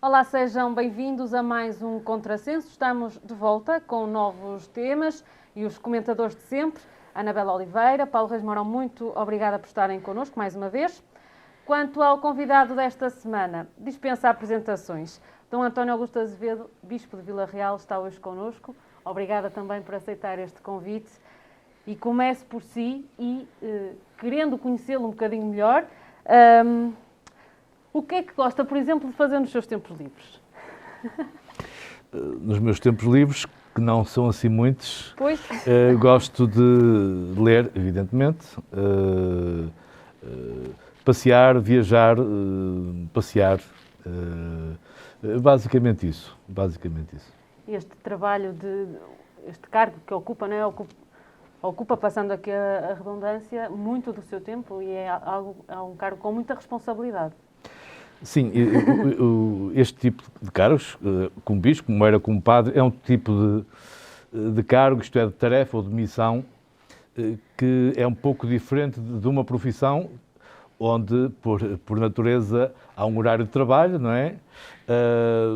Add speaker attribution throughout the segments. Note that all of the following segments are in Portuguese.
Speaker 1: Olá, sejam bem-vindos a mais um Contrassenso. Estamos de volta com novos temas e os comentadores de sempre, Anabela Oliveira, Paulo Reis Mourão, muito obrigada por estarem connosco mais uma vez. Quanto ao convidado desta semana, dispensa apresentações. Dom António Augusto Azevedo, Bispo de Vila Real, está hoje connosco. Obrigada também por aceitar este convite. E comece por si e, querendo conhecê-lo um bocadinho melhor, o que é que gosta, por exemplo, de fazer nos seus tempos livres?
Speaker 2: Nos meus tempos livres, que não são assim muitos,
Speaker 1: Pois.
Speaker 2: Gosto de ler, evidentemente, passear, viajar, passear, basicamente isso.
Speaker 1: Este trabalho, este cargo que ocupa, não é? Ocupa, passando aqui a redundância, muito do seu tempo e é um cargo com muita responsabilidade.
Speaker 2: Sim, este tipo de cargos, como bispo, como era como padre, é um tipo de cargo, isto é, de tarefa ou de missão, que é um pouco diferente de uma profissão onde, por natureza, há um horário de trabalho, não é?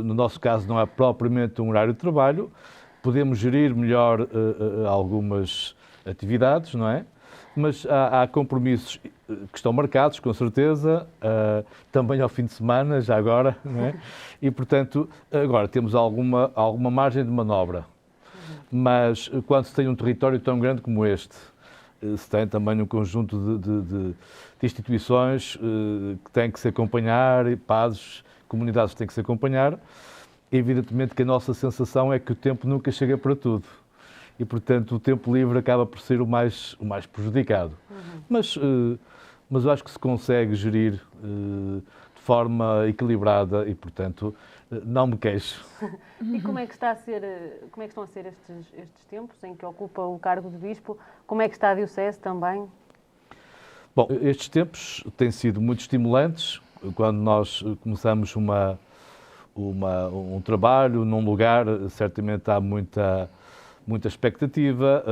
Speaker 2: No nosso caso, não há propriamente um horário de trabalho, podemos gerir melhor algumas atividades, não é? Mas há compromissos que estão marcados, com certeza, também ao fim de semana, já agora, não é? E, portanto, agora temos alguma margem de manobra. Mas quando se tem um território tão grande como este, se tem também um conjunto de instituições que têm que se acompanhar, padres, comunidades que têm que se acompanhar, evidentemente que a nossa sensação é que o tempo nunca chega para tudo. E, portanto, o tempo livre acaba por ser o mais prejudicado. Mas eu acho que se consegue gerir de forma equilibrada e, portanto, não me queixo.
Speaker 1: E como é que estão a ser estes tempos em que ocupa o cargo de bispo? Como é que está a diocese também?
Speaker 2: Bom, estes tempos têm sido muito estimulantes. Quando nós começamos um trabalho num lugar, certamente há muita expectativa,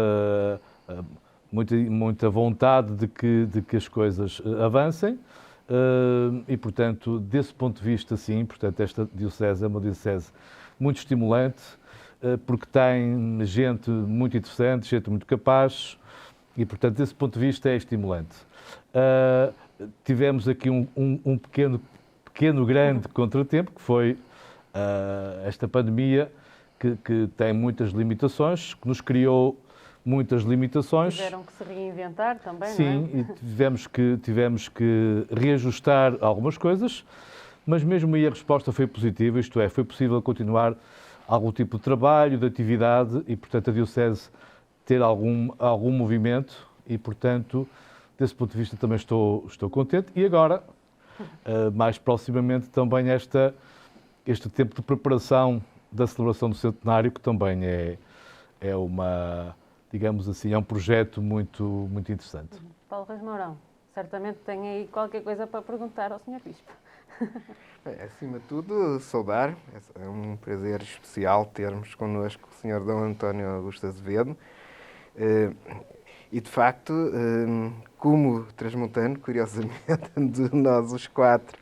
Speaker 2: muita vontade de que as coisas avancem e, portanto, desse ponto de vista, sim, portanto, esta diocese é uma diocese muito estimulante, porque tem gente muito interessante, gente muito capaz e, portanto, desse ponto de vista é estimulante. Tivemos aqui um pequeno grande contratempo, que foi esta pandemia, que tem muitas limitações, que nos criou muitas limitações.
Speaker 1: Tiveram que se reinventar também,
Speaker 2: sim,
Speaker 1: não é?
Speaker 2: E tivemos que reajustar algumas coisas, mas mesmo aí a resposta foi positiva, isto é, foi possível continuar algum tipo de trabalho, de atividade e, portanto, a diocese ter algum movimento e, portanto, desse ponto de vista também estou contente. E agora, mais proximamente, também este tempo de preparação da celebração do centenário, que também é uma, digamos assim, é um projeto muito interessante.
Speaker 1: Paulo Reis Mourão, certamente tem aí qualquer coisa para perguntar ao Sr. Bispo.
Speaker 3: Acima de tudo, saudar. É um prazer especial termos connosco o Sr. Dom António Augusto Azevedo. E, de facto, como transmontano, curiosamente, de nós os quatro,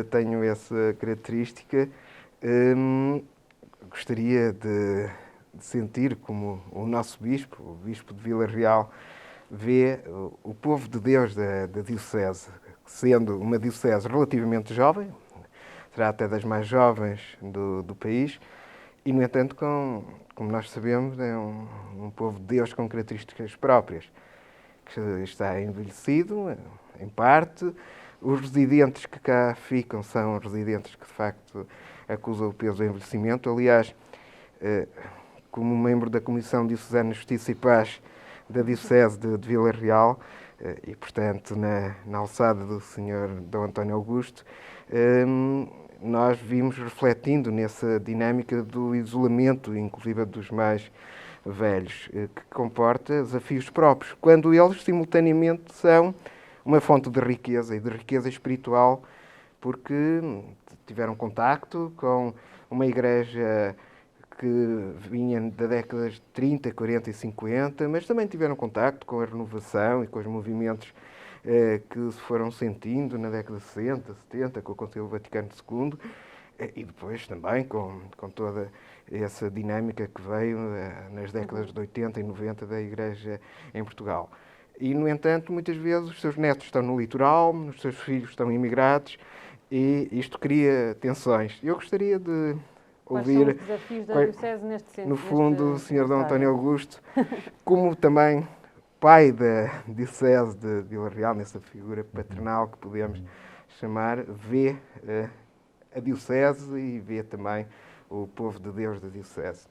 Speaker 3: tenho essa característica. Gostaria de sentir como o nosso bispo, o bispo de Vila Real, vê o povo de Deus da diocese, sendo uma diocese relativamente jovem, será até das mais jovens do país, e, no entanto, como nós sabemos, é um povo de Deus com características próprias, que está envelhecido, em parte. Os residentes que cá ficam são residentes que, de facto, acusam o peso do envelhecimento. Aliás, como membro da Comissão Diocesana de Justiça e Paz da Diocese de Vila Real, e, portanto, na alçada do Sr. Dom António Augusto, nós vimos refletindo nessa dinâmica do isolamento, inclusive dos mais velhos, que comporta desafios próprios, quando eles simultaneamente são uma fonte de riqueza e de riqueza espiritual, porque tiveram contacto com uma igreja que vinha da décadas de 30, 40 e 50, mas também tiveram contacto com a renovação e com os movimentos que se foram sentindo na década de 60, 70, com o Concílio Vaticano II, E depois também com toda essa dinâmica que veio nas décadas de 80 e 90 da Igreja em Portugal. E, no entanto, muitas vezes os seus netos estão no litoral, os seus filhos estão imigrados e isto cria tensões. Eu gostaria de ouvir,
Speaker 1: quais são os desafios da Diocese neste sentido?
Speaker 3: no fundo, o Sr. D. António Augusto, como também pai da Diocese de Vila Real, nessa figura paternal que podemos chamar, vê a Diocese e vê também o povo de Deus da Diocese.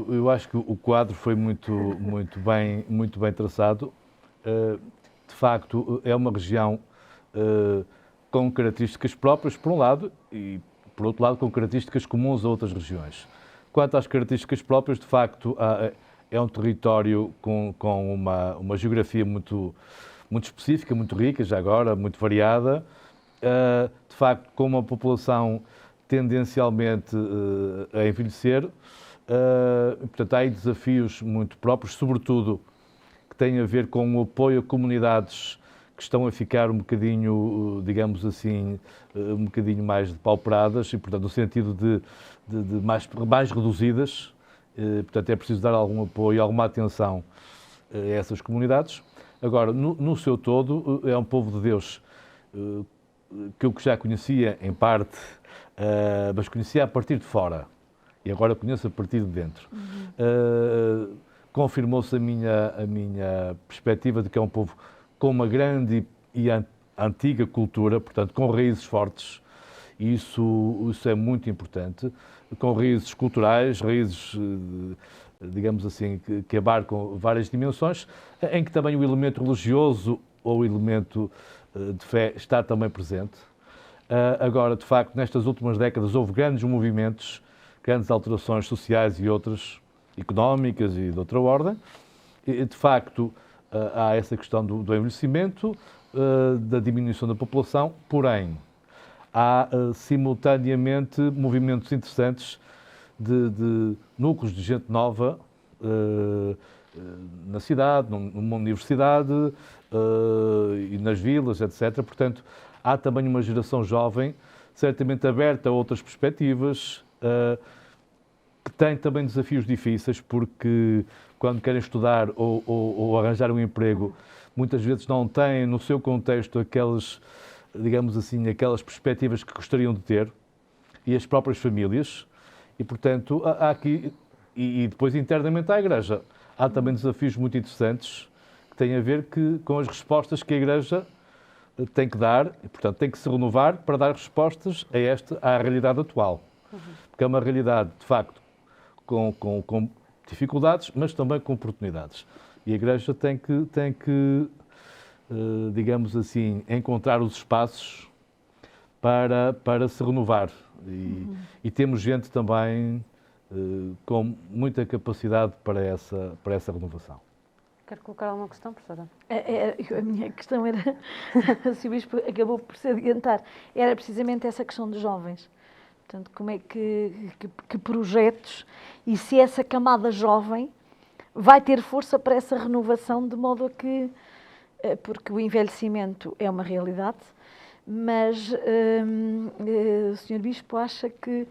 Speaker 2: Eu acho que o quadro foi muito bem traçado. De facto, é uma região com características próprias, por um lado, e, por outro lado, com características comuns a outras regiões. Quanto às características próprias, de facto, é um território com uma geografia muito específica, muito rica, já agora, muito variada. De facto, com uma população tendencialmente a envelhecer. Portanto, há aí desafios muito próprios, sobretudo que têm a ver com o apoio a comunidades que estão a ficar um bocadinho, digamos assim, um bocadinho mais depauperadas e, portanto, no sentido de mais reduzidas. Portanto, é preciso dar algum apoio, alguma atenção a essas comunidades. Agora, no seu todo, é um povo de Deus que eu já conhecia em parte, mas conhecia a partir de fora. E agora conheço a partir de dentro. Confirmou-se a minha perspectiva de que é um povo com uma grande e antiga cultura, portanto, com raízes fortes. E isso é muito importante. Com raízes culturais, raízes, digamos assim, que abarcam várias dimensões, em que também o elemento religioso ou o elemento de fé está também presente. Agora, de facto, nestas últimas décadas houve grandes movimentos, grandes alterações sociais e outras económicas e de outra ordem. E, de facto, há essa questão do envelhecimento, da diminuição da população, porém, há simultaneamente movimentos interessantes de núcleos de gente nova na cidade, numa universidade e nas vilas, etc. Portanto, há também uma geração jovem, certamente aberta a outras perspectivas, que tem também desafios difíceis, porque quando querem estudar ou arranjar um emprego, muitas vezes não têm no seu contexto aquelas, digamos assim, aquelas perspectivas que gostariam de ter, e as próprias famílias, e portanto há aqui, e depois internamente à Igreja, há também desafios muito interessantes que têm a ver com as respostas que a Igreja tem que dar, e portanto tem que se renovar para dar respostas à realidade atual. Porque é uma realidade, de facto, com dificuldades, mas também com oportunidades. E a Igreja tem que digamos assim, encontrar os espaços para se renovar. E temos gente também com muita capacidade para essa renovação.
Speaker 1: Quer colocar alguma questão, professora?
Speaker 4: A minha questão era, se o Bispo acabou por se adiantar, era precisamente essa questão dos jovens. Portanto, como é que projetos e se essa camada jovem vai ter força para essa renovação, de modo a que, porque o envelhecimento é uma realidade, mas o Sr. Bispo acha que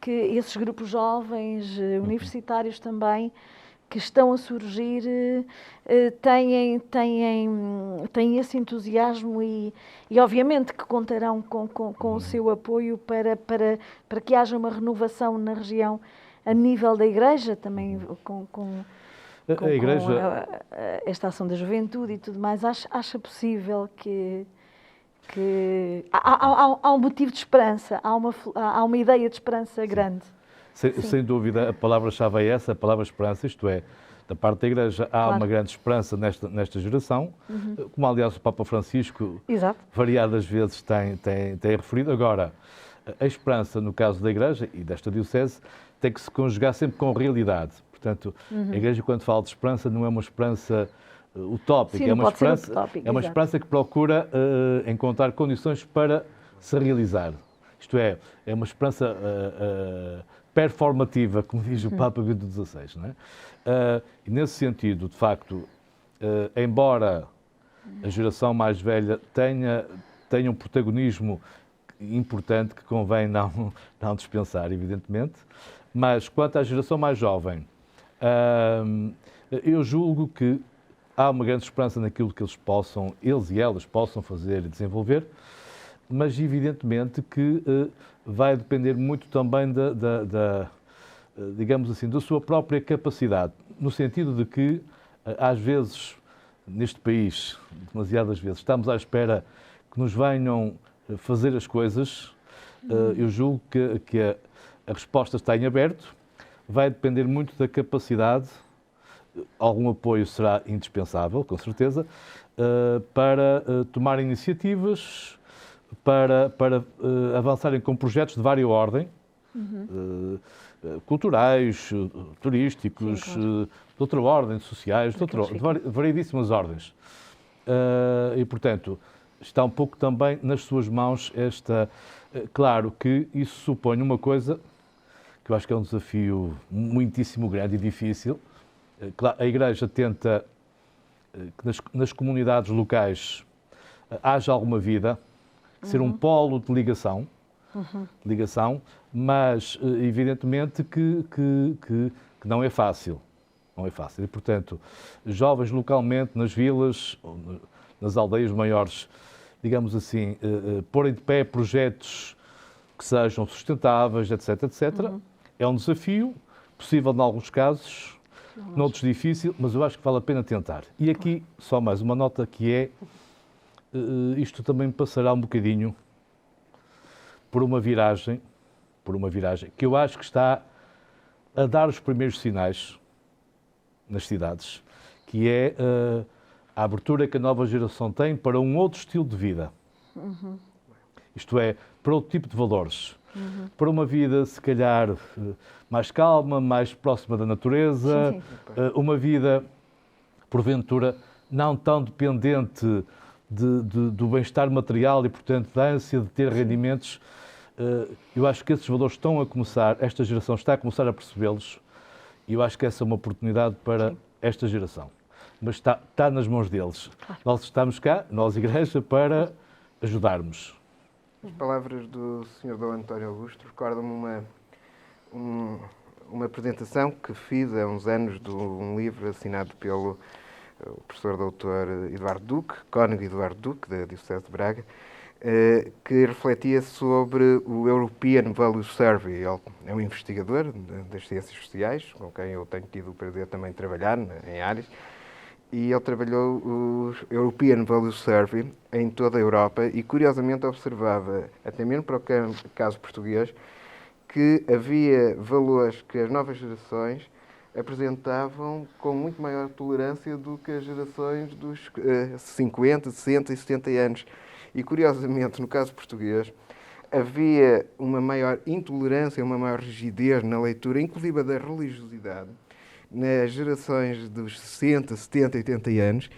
Speaker 4: esses grupos jovens, universitários também, que estão a surgir, têm esse entusiasmo e obviamente que contarão com o seu apoio para que haja uma renovação na região a nível da Igreja, também com esta ação da juventude e tudo mais. Acha possível que há um motivo de esperança, há uma ideia de esperança grande?
Speaker 2: Sem dúvida, a palavra-chave é essa, a palavra esperança, isto é, da parte da Igreja há uma grande esperança nesta geração, como aliás o Papa Francisco variadas vezes tem referido. Agora, a esperança no caso da Igreja e desta Diocese tem que se conjugar sempre com realidade. Portanto, a Igreja, quando fala de esperança, não é uma esperança utópica,
Speaker 4: sim,
Speaker 2: é uma esperança que procura encontrar condições para se realizar. Isto é uma esperança performativa, como diz o Papa Bento XVI. Não é? E nesse sentido, de facto, embora a geração mais velha tenha um protagonismo importante que convém não dispensar, evidentemente. Mas quanto à geração mais jovem, eu julgo que há uma grande esperança naquilo que eles e elas possam fazer e desenvolver, mas evidentemente que vai depender muito também digamos assim, da sua própria capacidade, no sentido de que, às vezes, neste país, demasiadas vezes, estamos à espera que nos venham fazer as coisas. Eu julgo que a resposta está em aberto, vai depender muito da capacidade, algum apoio será indispensável, com certeza, para tomar iniciativas, para avançarem com projetos de várias ordem, culturais, turísticos,
Speaker 4: Sim, claro.
Speaker 2: de outra ordem, sociais, de variedíssimas ordens. E, portanto, está um pouco também nas suas mãos claro que isso supõe uma coisa que eu acho que é um desafio muitíssimo grande e difícil. A Igreja tenta que nas comunidades locais haja alguma vida, ser um polo de ligação, mas evidentemente que não é fácil. Não é fácil. E, portanto, jovens localmente, nas vilas, nas aldeias maiores, digamos assim, porem de pé projetos que sejam sustentáveis, etc, etc. É um desafio, possível em alguns casos, noutros difícil, mas eu acho que vale a pena tentar. E aqui, só mais uma nota que é, isto também passará um bocadinho por uma viragem, que eu acho que está a dar os primeiros sinais nas cidades, que é a abertura que a nova geração tem para um outro estilo de vida. Isto é, para outro tipo de valores. Para uma vida, se calhar, mais calma, mais próxima da natureza, uma vida, porventura, não tão dependente do bem-estar material e, portanto, da ânsia de ter rendimentos. Eu acho que esses valores estão a começar, esta geração está a começar a percebê-los, e eu acho que essa é uma oportunidade para esta geração. Mas está nas mãos deles. Nós estamos cá, nós, Igreja, para ajudarmos.
Speaker 3: As palavras do Sr. Dom António Augusto recordam-me uma apresentação que fiz há uns anos de um livro assinado pelo professor Dr. Eduardo Duque, Cônego Eduardo Duque, da Diocese de Braga, que refletia sobre o European Value Survey. Ele é um investigador das ciências sociais, com quem eu tenho tido o prazer também de trabalhar em áreas, e ele trabalhou o European Value Survey em toda a Europa e, curiosamente, observava, até mesmo para o caso português, que havia valores que as novas gerações apresentavam com muito maior tolerância do que as gerações dos 50, 60 e 70 anos. E, curiosamente, no caso português, havia uma maior intolerância, uma maior rigidez na leitura, inclusive da religiosidade, nas gerações dos 60, 70, 80 anos,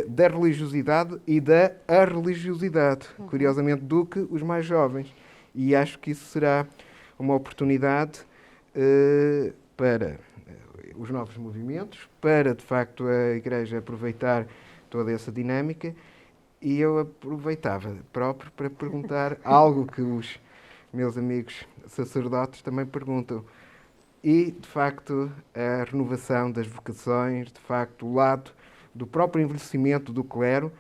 Speaker 3: da religiosidade e da arreligiosidade, curiosamente, do que os mais jovens. E acho que isso será uma oportunidade para os novos movimentos, para, de facto, a Igreja aproveitar toda essa dinâmica. E eu aproveitava próprio para perguntar algo que os meus amigos sacerdotes também perguntam. E, de facto, a renovação das vocações, de facto, o lado do próprio envelhecimento do clero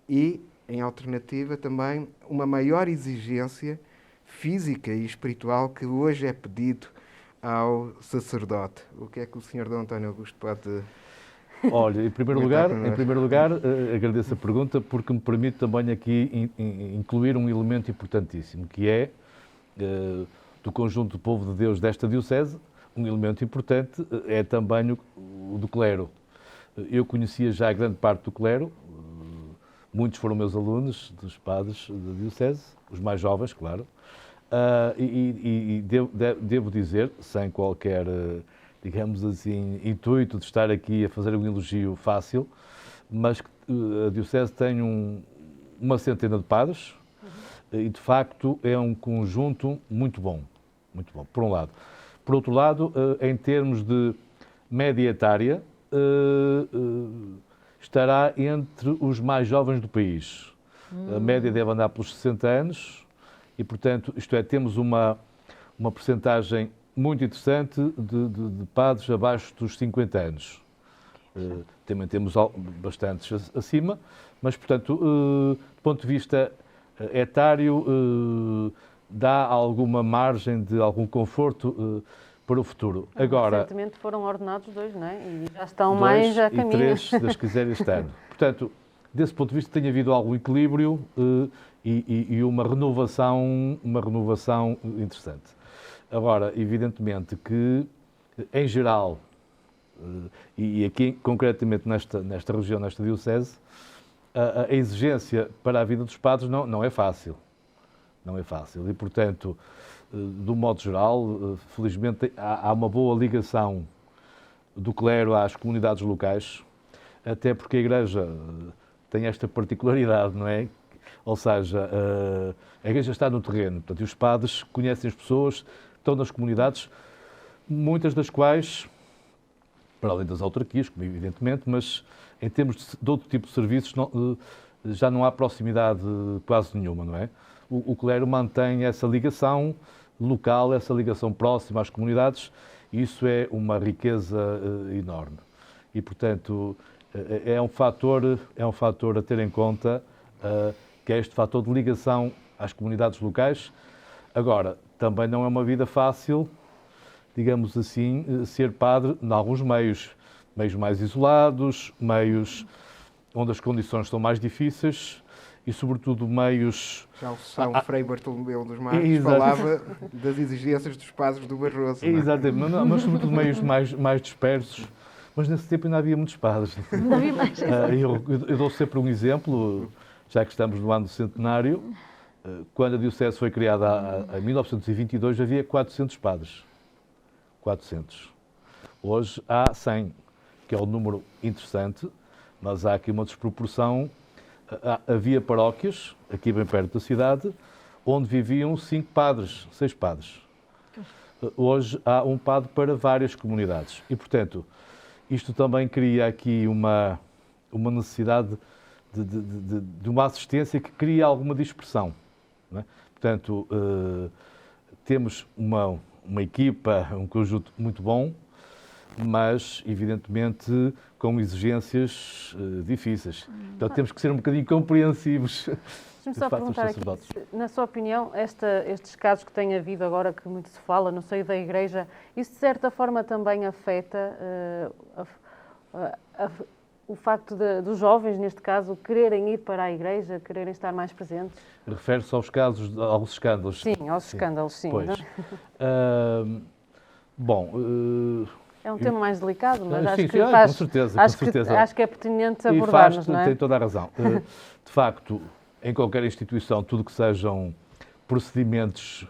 Speaker 3: e, em alternativa, também uma maior exigência física e espiritual que hoje é pedido ao sacerdote. O que é que o Sr. Dom António Augusto pode...
Speaker 2: Olha, em primeiro lugar, agradeço a pergunta porque me permite também aqui incluir um elemento importantíssimo, que é, do conjunto do povo de Deus desta diocese, um elemento importante é também o do clero. Eu conhecia já a grande parte do clero, muitos foram meus alunos, dos padres da diocese, os mais jovens, claro, e devo dizer, sem qualquer, digamos assim, intuito de estar aqui a fazer um elogio fácil, mas que a diocese tem uma centena de padres e, de facto, é um conjunto muito bom, por um lado. Por outro lado, em termos de média etária, estará entre os mais jovens do país. A média deve andar pelos 60 anos e, portanto, isto é, temos uma percentagem muito interessante de padres abaixo dos 50 anos. Também temos bastantes acima, mas, portanto, do ponto de vista etário, dá alguma margem de algum conforto para o futuro. Agora,
Speaker 1: recentemente foram ordenados 2, não é? E já estão mais a caminho.
Speaker 2: 3, se Deus quiser, este ano. Portanto, desse ponto de vista, tem havido algum equilíbrio e uma renovação interessante. Agora, evidentemente que, em geral, e aqui concretamente nesta região, nesta diocese, a exigência para a vida dos padres não é fácil. Não é fácil. E, portanto, de um modo geral, felizmente há uma boa ligação do clero às comunidades locais, até porque a Igreja tem esta particularidade, não é? Ou seja, a Igreja está no terreno, portanto, e os padres conhecem as pessoas, estão nas comunidades, muitas das quais, para além das autarquias, como evidentemente, mas em termos de outro tipo de serviços, já não há proximidade quase nenhuma, não é? O clero mantém essa ligação local, essa ligação próxima às comunidades, e isso é uma riqueza enorme. E, portanto, é um fator a ter em conta, que é este fator de ligação às comunidades locais. Agora, também não é uma vida fácil, digamos assim, ser padre em alguns meios mais isolados, meios onde as condições são mais difíceis e, sobretudo, meios...
Speaker 3: Já o São Frei Bartolomeu dos Magos falava das exigências dos padres do Barroso.
Speaker 2: Exatamente, mas sobretudo meios mais dispersos. Mas nesse tempo ainda havia muitos padres.
Speaker 4: Não havia mais.
Speaker 2: Eu dou sempre um exemplo, já que estamos no ano do centenário. Quando a Diocese foi criada em 1922, havia 400 padres. 400. Hoje há 100, que é um número interessante, mas há aqui uma desproporção. Havia paróquias, aqui bem perto da cidade, onde viviam 5 padres, 6 padres. Hoje há um padre para várias comunidades. E, portanto, isto também cria aqui uma necessidade de uma assistência que cria alguma dispersão. Não é? Portanto, temos uma equipa, um conjunto muito bom, mas, evidentemente, com exigências difíceis. Então, temos que ser um bocadinho compreensivos.
Speaker 1: Deixa-me só perguntar aqui, na sua opinião, estes casos que tem havido agora, que muito se fala no seio da Igreja, isso de certa forma também afeta o facto dos jovens, neste caso, quererem ir para a Igreja, quererem estar mais presentes?
Speaker 2: Refere-se aos casos, aos escândalos?
Speaker 1: Sim, aos escândalos, sim.
Speaker 2: Pois.
Speaker 1: É um tema mais delicado, mas
Speaker 2: sim,
Speaker 1: com
Speaker 2: certeza.
Speaker 1: Acho que é pertinente abordarmos, não é?
Speaker 2: Tem toda a razão. De facto, em qualquer instituição, tudo que sejam procedimentos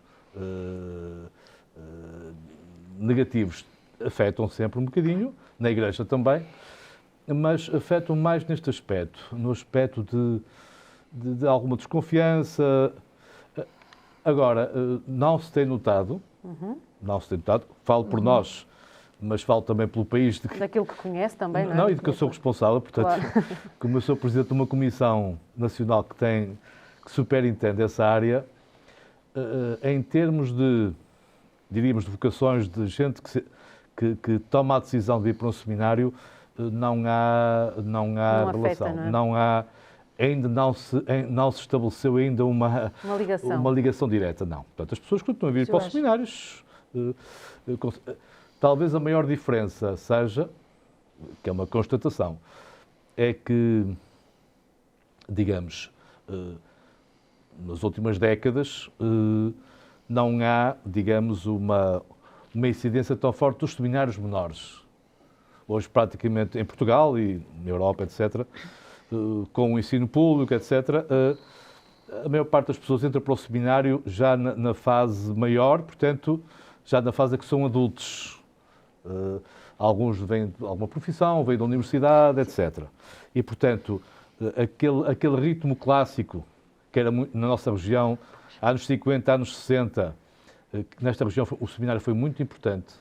Speaker 2: negativos afetam sempre um bocadinho, na Igreja também, mas afetam mais neste aspecto, no aspecto de alguma desconfiança. Agora, não se tem notado, falo por nós, mas falo também pelo país.
Speaker 1: Daquilo que conhece também, não é?
Speaker 2: Não, e de que eu sou responsável, portanto, claro. Como eu sou Presidente de uma Comissão Nacional que superintende essa área, em termos diríamos, de vocações de gente que toma a decisão de ir para um seminário, não há relação.
Speaker 1: Afeta,
Speaker 2: não há, ainda não se estabeleceu ainda uma ligação direta, não. Portanto, as pessoas continuam a vir para os seminários. Talvez a maior diferença seja, que é uma constatação, é que, digamos, nas últimas décadas, não há, digamos, uma incidência tão forte dos seminários menores. Hoje, praticamente, em Portugal e na Europa, etc., com o ensino público, etc., a maior parte das pessoas entra para o seminário já na fase maior, portanto, já na fase em que são adultos. Alguns vêm de alguma profissão, vêm da universidade, etc. E, portanto, aquele ritmo clássico, que era muito, na nossa região, anos 50, anos 60, que nesta região o seminário foi muito importante,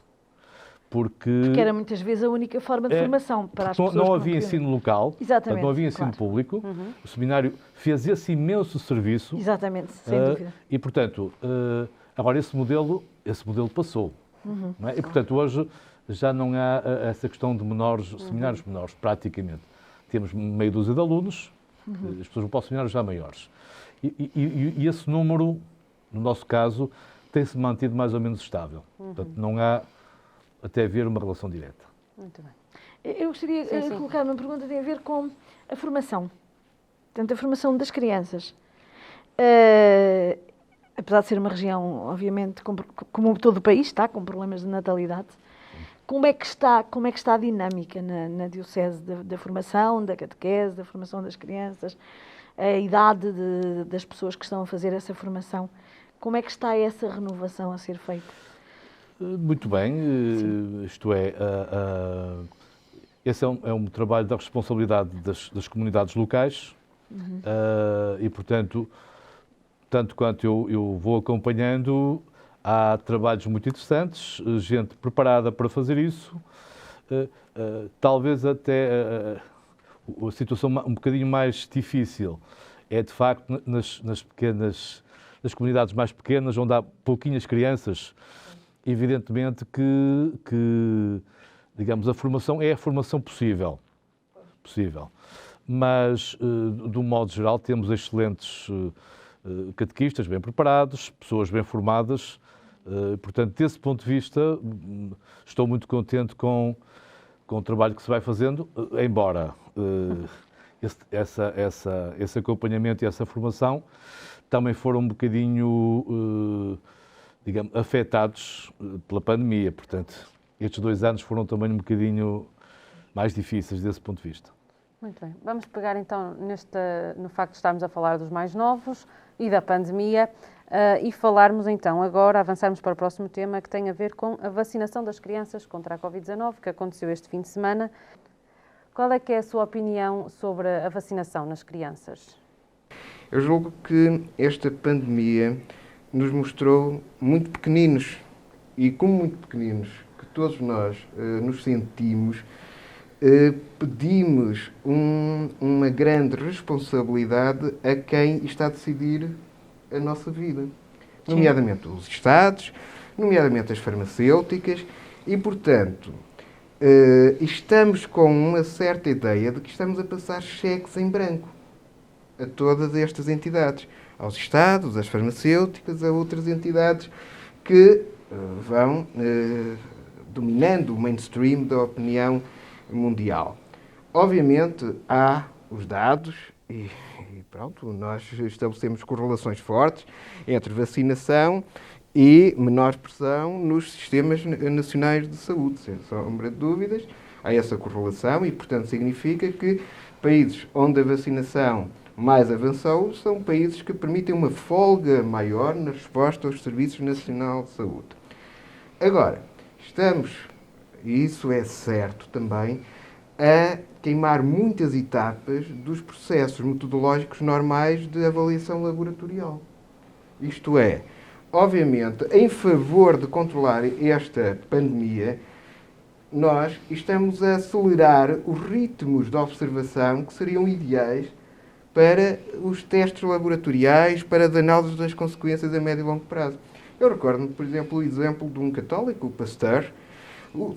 Speaker 2: porque
Speaker 4: era muitas vezes a única forma de formação para as pessoas.
Speaker 2: Não havia ensino local,
Speaker 4: Exatamente,
Speaker 2: não havia ensino público. O seminário fez esse imenso serviço.
Speaker 4: Exatamente, sem dúvida.
Speaker 2: E, portanto, agora esse modelo passou. Não é? E, portanto, hoje já não há essa questão de seminários menores, praticamente. Temos meia dúzia de alunos, as pessoas vão para o seminário já maiores. E esse número, no nosso caso, tem-se mantido mais ou menos estável. Portanto, não há até haver uma relação direta.
Speaker 1: Muito bem.
Speaker 4: Eu gostaria de colocar uma pergunta que tem a ver com a formação. Portanto, a formação das crianças. Apesar de ser uma região, obviamente, como todo o país, está com problemas de natalidade, como é que está a dinâmica na Diocese da formação, da catequese, da formação das crianças, a idade das pessoas que estão a fazer essa formação? Como é que está essa renovação a ser feita?
Speaker 2: Muito bem, isto é, esse é um trabalho da responsabilidade das comunidades locais e, portanto, tanto quanto eu vou acompanhando, há trabalhos muito interessantes, gente preparada para fazer isso, talvez até a situação um bocadinho mais difícil é, de facto, nas comunidades mais pequenas, onde há pouquinhas crianças. Evidentemente que, digamos, a formação é a formação possível. Mas, de um modo geral, temos excelentes catequistas bem preparados, pessoas bem formadas. Portanto, desse ponto de vista, estou muito contente com o trabalho que se vai fazendo, embora esse acompanhamento e essa formação também foram um bocadinho, digamos, afetados pela pandemia. Portanto, estes 2 anos foram também um bocadinho mais difíceis desse ponto de vista.
Speaker 1: Muito bem. Vamos pegar então no facto de estarmos a falar dos mais novos e da pandemia e falarmos então agora, avançarmos para o próximo tema que tem a ver com a vacinação das crianças contra a Covid-19, que aconteceu este fim de semana. Qual é que é a sua opinião sobre a vacinação nas crianças?
Speaker 3: Eu julgo que esta pandemia nos mostrou muito pequeninos, e como muito pequeninos que todos nós nos sentimos, pedimos uma grande responsabilidade a quem está a decidir a nossa vida, nomeadamente os Estados, nomeadamente as farmacêuticas, e, portanto, estamos com uma certa ideia de que estamos a passar cheques em branco a todas estas entidades, aos Estados, às farmacêuticas, a outras entidades que vão dominando o mainstream da opinião mundial. Obviamente, há os dados e pronto, nós estabelecemos correlações fortes entre vacinação e menor pressão nos sistemas nacionais de saúde, sem sombra de dúvidas. Há essa correlação e, portanto, significa que países onde a vacinação mais avançou são países que permitem uma folga maior na resposta aos Serviços Nacionais de Saúde. Agora, estamos, e isso é certo também, a queimar muitas etapas dos processos metodológicos normais de avaliação laboratorial. Isto é, obviamente, em favor de controlar esta pandemia, nós estamos a acelerar os ritmos de observação que seriam ideais para os testes laboratoriais, para as análises das consequências a médio e longo prazo. Eu recordo-me, por exemplo, o exemplo de um católico, o Pasteur.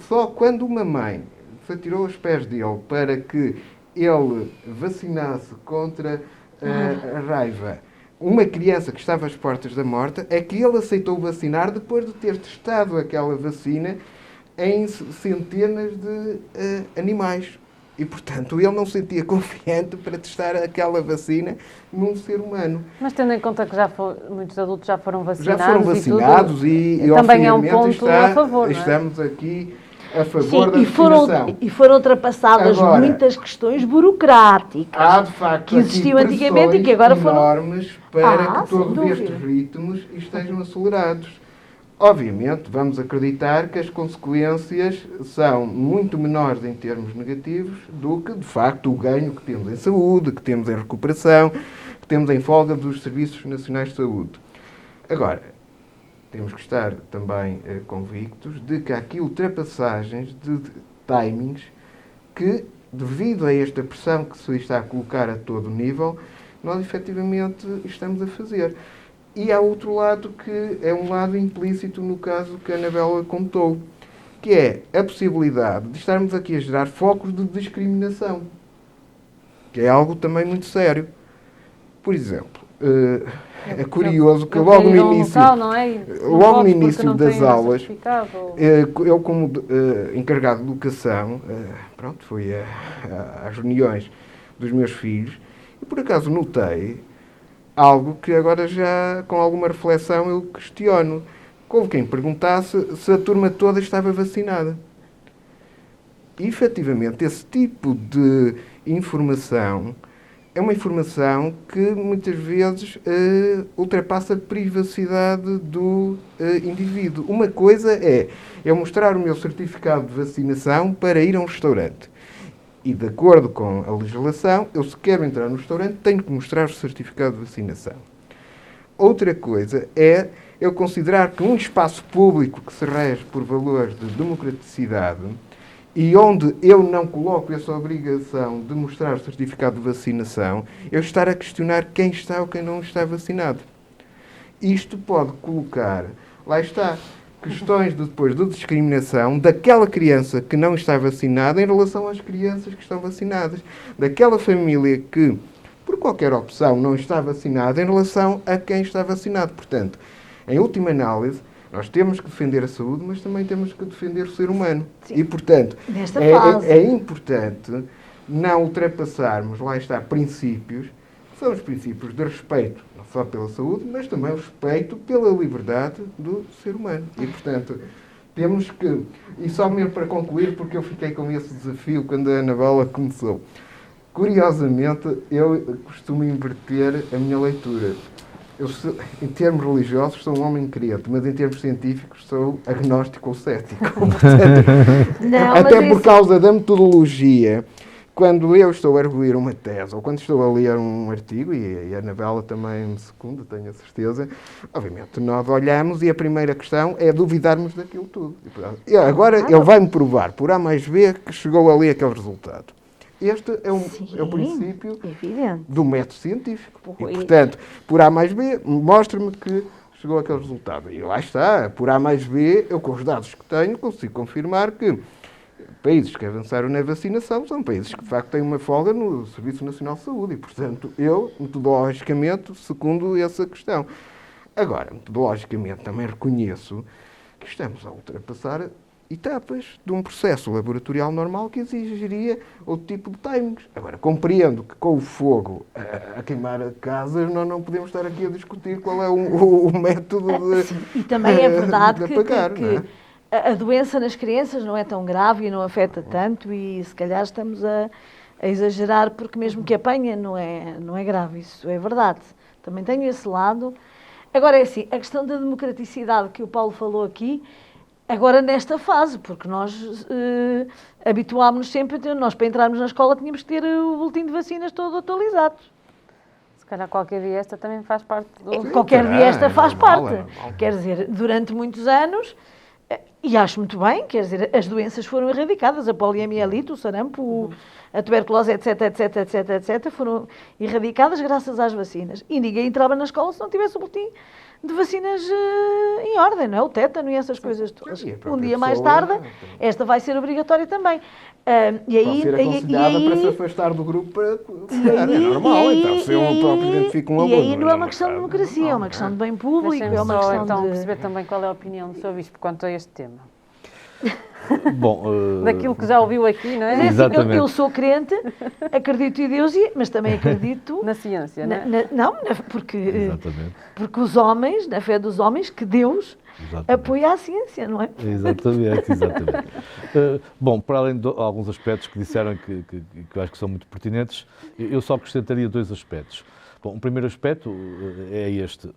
Speaker 3: Só quando uma mãe se atirou aos pés dele para que ele vacinasse contra a raiva uma criança que estava às portas da morte, é que ele aceitou vacinar depois de ter testado aquela vacina em centenas de animais. E, portanto, ele não se sentia confiante para testar aquela vacina num ser humano.
Speaker 1: Mas tendo em conta que muitos adultos já foram vacinados.
Speaker 3: Já foram vacinados e
Speaker 1: também é um ponto a favor,
Speaker 3: estamos aqui a favor da vacinação.
Speaker 4: E foram ultrapassadas agora, muitas questões burocráticas
Speaker 3: há, de facto,
Speaker 4: que existiam antigamente e que agora foram
Speaker 3: enormes para que todos estes ritmos estejam acelerados. Obviamente, vamos acreditar que as consequências são muito menores em termos negativos do que, de facto, o ganho que temos em saúde, que temos em recuperação, que temos em folga dos Serviços Nacionais de Saúde. Agora, temos que estar também convictos de que há aqui ultrapassagens de timings que, devido a esta pressão que se está a colocar a todo nível, nós efetivamente estamos a fazer. E há outro lado que é um lado implícito no caso que a Anabela contou, que é a possibilidade de estarmos aqui a gerar focos de discriminação, que é algo também muito sério. Por exemplo, é curioso que logo no início, logo no início das aulas, eu como encarregado de educação, pronto, fui às reuniões dos meus filhos e por acaso notei algo que agora já com alguma reflexão eu questiono. Houve quem perguntasse se a turma toda estava vacinada. E, efetivamente, esse tipo de informação é uma informação que muitas vezes ultrapassa a privacidade do indivíduo. Uma coisa é eu mostrar o meu certificado de vacinação para ir a um restaurante. E, de acordo com a legislação, eu se quero entrar no restaurante, tenho que mostrar o certificado de vacinação. Outra coisa é eu considerar que um espaço público que se rege por valores de democraticidade e onde eu não coloco essa obrigação de mostrar o certificado de vacinação, eu estar a questionar quem está ou quem não está vacinado. Isto pode colocar, lá está, questões depois de discriminação daquela criança que não está vacinada em relação às crianças que estão vacinadas. Daquela família que, por qualquer opção, não está vacinada em relação a quem está vacinado. Portanto, em última análise, nós temos que defender a saúde, mas também temos que defender o ser humano.
Speaker 4: Sim.
Speaker 3: E, portanto, é importante não ultrapassarmos, lá está, princípios, que são os princípios de respeito, não só pela saúde, mas também o respeito pela liberdade do ser humano. E, portanto, temos que... E só mesmo para concluir, porque eu fiquei com esse desafio quando a Anabela começou. Curiosamente, eu costumo inverter a minha leitura. Eu, em termos religiosos, sou um homem crente, mas em termos científicos sou agnóstico ou cético. Até por causa da metodologia, quando eu estou a arguir uma tese, ou quando estou a ler um artigo, e a Anabela também me secunda, tenho a certeza, obviamente nós olhamos e a primeira questão é duvidarmos daquilo tudo. E agora ele vai-me provar, por A mais B, que chegou ali aquele resultado. Este é o princípio do método científico. E, portanto, por A mais B, mostra-me que chegou àquele resultado. E lá está, por A mais B, eu com os dados que tenho, consigo confirmar que países que avançaram na vacinação são países que, de facto, têm uma folga no Serviço Nacional de Saúde. E, portanto, eu, metodologicamente, secundo essa questão. Agora, metodologicamente, também reconheço que estamos a ultrapassar etapas de um processo laboratorial normal que exigiria outro tipo de timings. Agora, compreendo que com o fogo a queimar casas nós não podemos estar aqui a discutir qual é o método de
Speaker 4: E também é verdade
Speaker 3: de apagar,
Speaker 4: que a doença nas crianças não é tão grave e não afeta tanto e se calhar estamos a exagerar porque mesmo que apanha não é grave, isso é verdade. Também tenho esse lado. Agora é assim, a questão da democraticidade que o Paulo falou aqui, agora nesta fase, porque nós habituámos-nos sempre, nós para entrarmos na escola tínhamos que ter o boletim de vacinas todo atualizado.
Speaker 1: Se calhar qualquer dia esta também faz parte do...
Speaker 4: Qualquer dia esta faz parte. Quer dizer, durante muitos anos, e acho muito bem, quer dizer, as doenças foram erradicadas, a poliomielite, o sarampo, a tuberculose, etc, etc, etc, etc, foram erradicadas graças às vacinas. E ninguém entrava na escola se não tivesse o boletim de vacinas em ordem, não é? O tétano e essas coisas todas. Um dia mais tarde, esta vai ser obrigatória também.
Speaker 3: E aí, ser aconselhada para se afastar do grupo para é normal, então se eu próprio identifico um aluno.
Speaker 4: E aí não é uma questão de democracia, é uma questão de bem público, é uma questão
Speaker 1: então
Speaker 4: de...
Speaker 1: perceber também qual é a opinião do Sr. Bispo quanto a este tema.
Speaker 2: Bom,
Speaker 1: daquilo que já ouviu aqui, não é?
Speaker 4: Mas é assim, eu sou crente, acredito em Deus, mas também acredito...
Speaker 1: Na ciência, não é?
Speaker 4: Porque os homens, na fé dos homens, que Deus apoia a ciência, não é?
Speaker 2: Exatamente. Bom, para além de alguns aspectos que disseram que eu acho que são muito pertinentes, eu só acrescentaria 2 aspectos. Bom, o primeiro aspecto é este.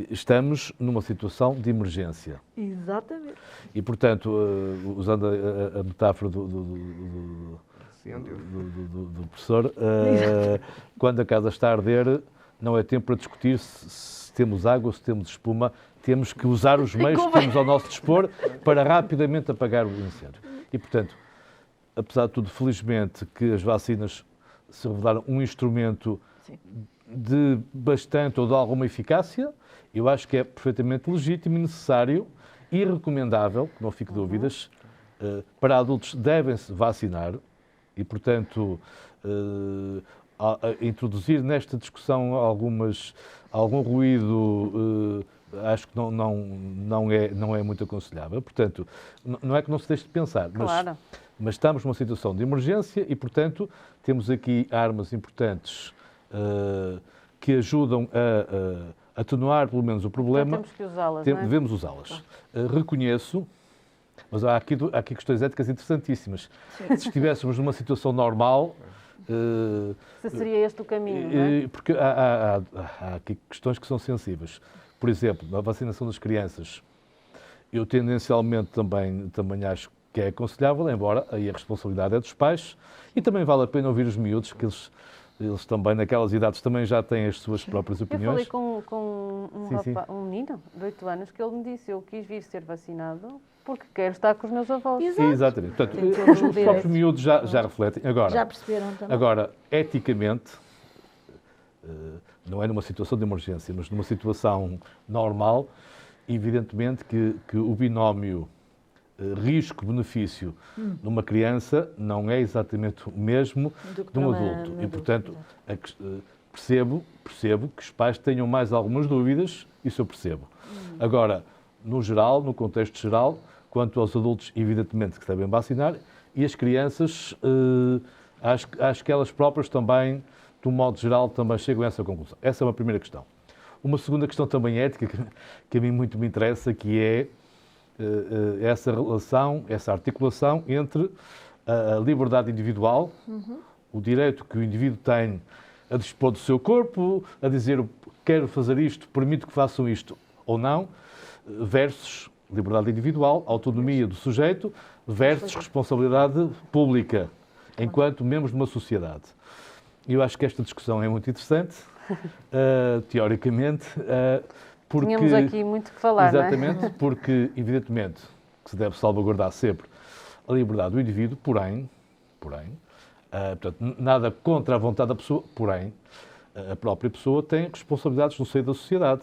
Speaker 2: Estamos numa situação de emergência.
Speaker 4: Exatamente.
Speaker 2: E, portanto, usando a metáfora do professor, quando a casa está a arder, não é tempo para discutir se temos água ou se temos espuma. Temos que usar os meios que temos ao nosso dispor para rapidamente apagar o incêndio. E, portanto, apesar de tudo, felizmente, que as vacinas se revelaram um instrumento de bastante ou de alguma eficácia, eu acho que é perfeitamente legítimo e necessário e recomendável, que não fique dúvidas, para adultos devem-se vacinar e, portanto, introduzir nesta discussão algum ruído acho que não é muito aconselhável. Portanto, não é que não se deixe de pensar,
Speaker 1: Claro.
Speaker 2: mas estamos numa situação de emergência e, portanto, temos aqui armas importantes que ajudam a atenuar, pelo menos, o problema.
Speaker 1: Então temos que usá-las, não é?
Speaker 2: Devemos usá-las. Reconheço, mas há aqui questões éticas interessantíssimas. Se estivéssemos numa situação normal...
Speaker 1: Se seria este o caminho, não é?
Speaker 2: Porque há aqui questões que são sensíveis. Por exemplo, na vacinação das crianças, eu tendencialmente também acho que é aconselhável, embora aí a responsabilidade é dos pais, e também vale a pena ouvir os miúdos, que eles também, naquelas idades, também já têm as suas próprias opiniões.
Speaker 1: Eu falei com um menino de 8 anos que ele me disse: eu quis vir ser vacinado porque quero estar com os meus avós.
Speaker 4: Exato.
Speaker 2: Exatamente. Portanto,
Speaker 1: Tem todo o
Speaker 2: os próprios
Speaker 1: direito.
Speaker 2: miúdos já refletem.
Speaker 4: Já perceberam também.
Speaker 2: Agora, eticamente, não é numa situação de emergência, mas numa situação normal, evidentemente que o binómio risco-benefício numa criança não é exatamente o mesmo de um adulto. E, portanto, percebo que os pais tenham mais algumas dúvidas, isso eu percebo. Agora, no geral, no contexto geral, quanto aos adultos, evidentemente que se devem vacinar, e as crianças, acho que elas próprias também, de um modo geral, também chegam a essa conclusão. Essa é uma primeira questão. Uma segunda questão também ética, que a mim muito me interessa, que é essa relação, essa articulação entre a liberdade individual, o direito que o indivíduo tem a dispor do seu corpo, a dizer quero fazer isto, permito que façam isto ou não, versus liberdade individual, autonomia do sujeito, versus responsabilidade pública, enquanto membros de uma sociedade. E eu acho que esta discussão é muito interessante, teoricamente, porque...
Speaker 1: Tínhamos aqui muito que falar,
Speaker 2: exatamente,
Speaker 1: não é?
Speaker 2: porque, evidentemente, que se deve salvaguardar sempre a liberdade do indivíduo, porém, portanto, nada contra a vontade da pessoa, porém, a própria pessoa tem responsabilidades no seio da sociedade.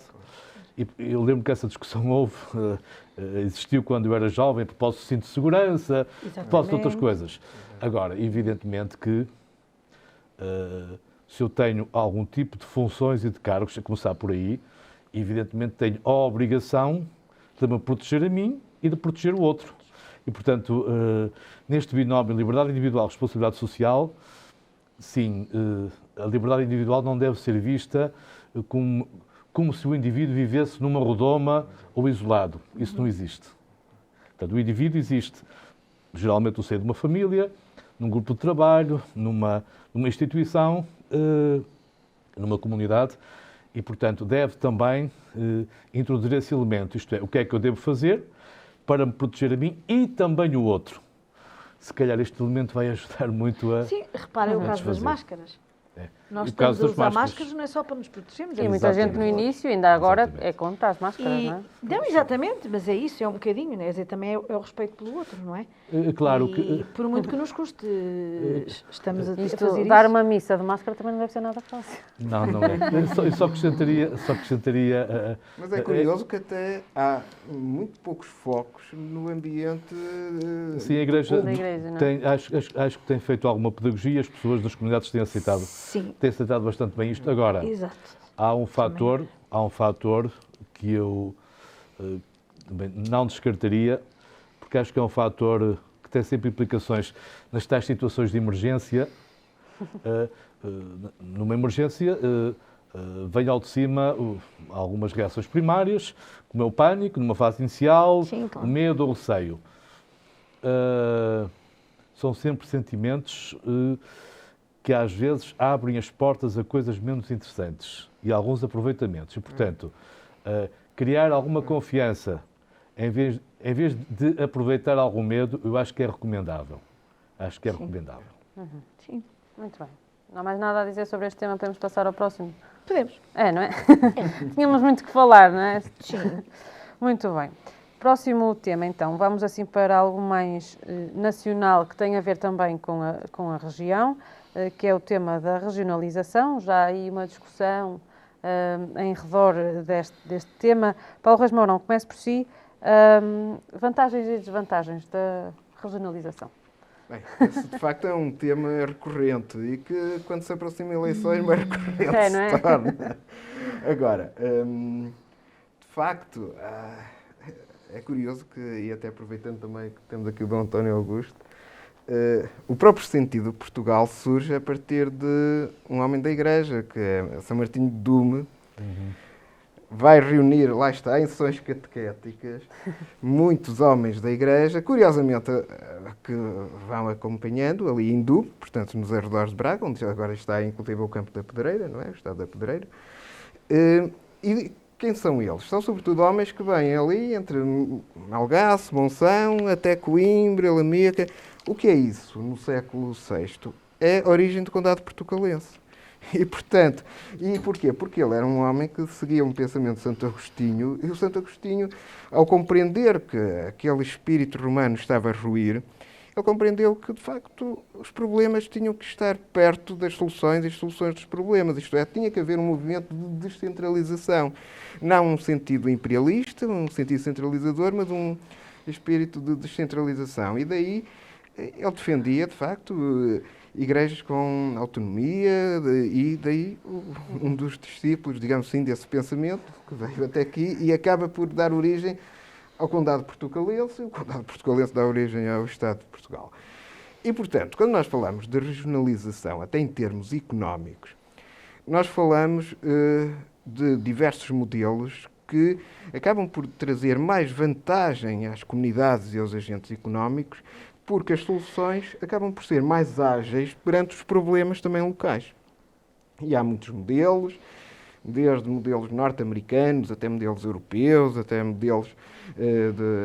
Speaker 2: E eu lembro que essa discussão existiu quando eu era jovem, a propósito do cinto de segurança, a propósito de outras coisas. Agora, evidentemente que se eu tenho algum tipo de funções e de cargos, a começar por aí, evidentemente tenho a obrigação de me proteger a mim e de proteger o outro. E, portanto, neste binómio liberdade individual e responsabilidade social, sim, a liberdade individual não deve ser vista como se o indivíduo vivesse numa redoma ou isolado. Isso não existe. Portanto, o indivíduo existe, geralmente, no seio de uma família, num grupo de trabalho, numa instituição, numa comunidade, e, portanto, deve também introduzir esse elemento, isto é, o que é que eu devo fazer para me proteger a mim e também o outro. Se calhar este elemento vai ajudar muito a...
Speaker 4: Sim, reparem o caso das
Speaker 2: desfazer.
Speaker 4: máscaras.
Speaker 2: É.
Speaker 4: Nós
Speaker 2: E o
Speaker 4: estamos
Speaker 2: caso
Speaker 4: a
Speaker 2: das
Speaker 4: usar
Speaker 2: máscaras.
Speaker 4: máscaras não é só para nos protegermos.
Speaker 1: E
Speaker 4: é
Speaker 1: muita gente no
Speaker 2: Exatamente.
Speaker 1: início, ainda agora,
Speaker 2: Exatamente.
Speaker 1: é contra as máscaras, não é?
Speaker 4: Não, exatamente, mas é isso, é um bocadinho, né? Quer dizer, também é o respeito pelo outro, não é?
Speaker 2: Claro
Speaker 4: E
Speaker 2: que...
Speaker 4: por muito que nos custe, estamos a
Speaker 1: Isto,
Speaker 4: fazer
Speaker 1: dar
Speaker 4: isso.
Speaker 1: uma missa de máscara também não deve ser nada fácil.
Speaker 2: Não é. Eu só acrescentaria...
Speaker 3: Mas é curioso que até há muito poucos focos no ambiente.
Speaker 2: Sim, a Igreja,
Speaker 1: Da Igreja, não é?
Speaker 2: tem, acho que tem feito alguma pedagogia, as pessoas das comunidades têm aceitado bastante bem isto. Agora,
Speaker 4: Exato.
Speaker 2: há um fator que eu também não descartaria, porque acho que é um fator que tem sempre implicações nas tais situações de emergência. Numa emergência, vem ao de cima algumas reações primárias, como é o pânico, numa fase inicial,
Speaker 4: Sim, claro.
Speaker 2: o medo ou o receio. São sempre sentimentos que às vezes abrem as portas a coisas menos interessantes e a alguns aproveitamentos. E, portanto, criar alguma confiança em vez de aproveitar algum medo, eu acho que é recomendável. Acho que é recomendável.
Speaker 4: Sim.
Speaker 1: Muito bem. Não há mais nada a dizer sobre este tema, podemos passar ao próximo.
Speaker 4: Podemos.
Speaker 1: É, não é? Tínhamos muito que falar, não é?
Speaker 4: Sim.
Speaker 1: Muito bem. Próximo tema, então. Vamos assim para algo mais nacional, que tem a ver também com a região, que é o tema da regionalização. Já há aí uma discussão em redor deste tema. Paulo Reis Mourão, comece por si. Vantagens e desvantagens da regionalização.
Speaker 3: Bem, esse de facto é um tema recorrente e que, quando se aproxima eleições, mais recorrente
Speaker 1: não é?
Speaker 3: se torna. Agora, de facto, é curioso que, e até aproveitando também que temos aqui o Dom António Augusto, o próprio sentido de Portugal surge a partir de um homem da Igreja, que é São Martinho de Dume. Vai reunir, lá está, em sessões catequéticas, muitos homens da Igreja, curiosamente, que vão acompanhando ali em Dume, portanto, nos arredores de Braga, onde agora está, inclusive, o campo da Pedreira, não é? O estado da Pedreira. E quem são eles? São, sobretudo, homens que vêm ali entre Malgaço, Monção, até Coimbra, Lamega. O que é isso, no século VI? É a origem do condado portucalense. E, portanto, e porquê? Porque ele era um homem que seguia um pensamento de Santo Agostinho, e o Santo Agostinho, ao compreender que aquele espírito romano estava a ruir, ele compreendeu que, de facto, os problemas tinham que estar perto das soluções e as soluções dos problemas. Isto é, tinha que haver um movimento de descentralização. Não um sentido imperialista, um sentido centralizador, mas um espírito de descentralização. E daí ele defendia, de facto, igrejas com autonomia, e daí um dos discípulos, digamos assim, desse pensamento, que veio até aqui e acaba por dar origem ao Condado Portucalense, e o Condado Portucalense dá origem ao Estado de Portugal. E, portanto, quando nós falamos de regionalização, até em termos económicos, nós falamos de diversos modelos que acabam por trazer mais vantagem às comunidades e aos agentes económicos, porque as soluções acabam por ser mais ágeis perante os problemas também locais. E há muitos modelos, desde modelos norte-americanos, até modelos europeus, até modelos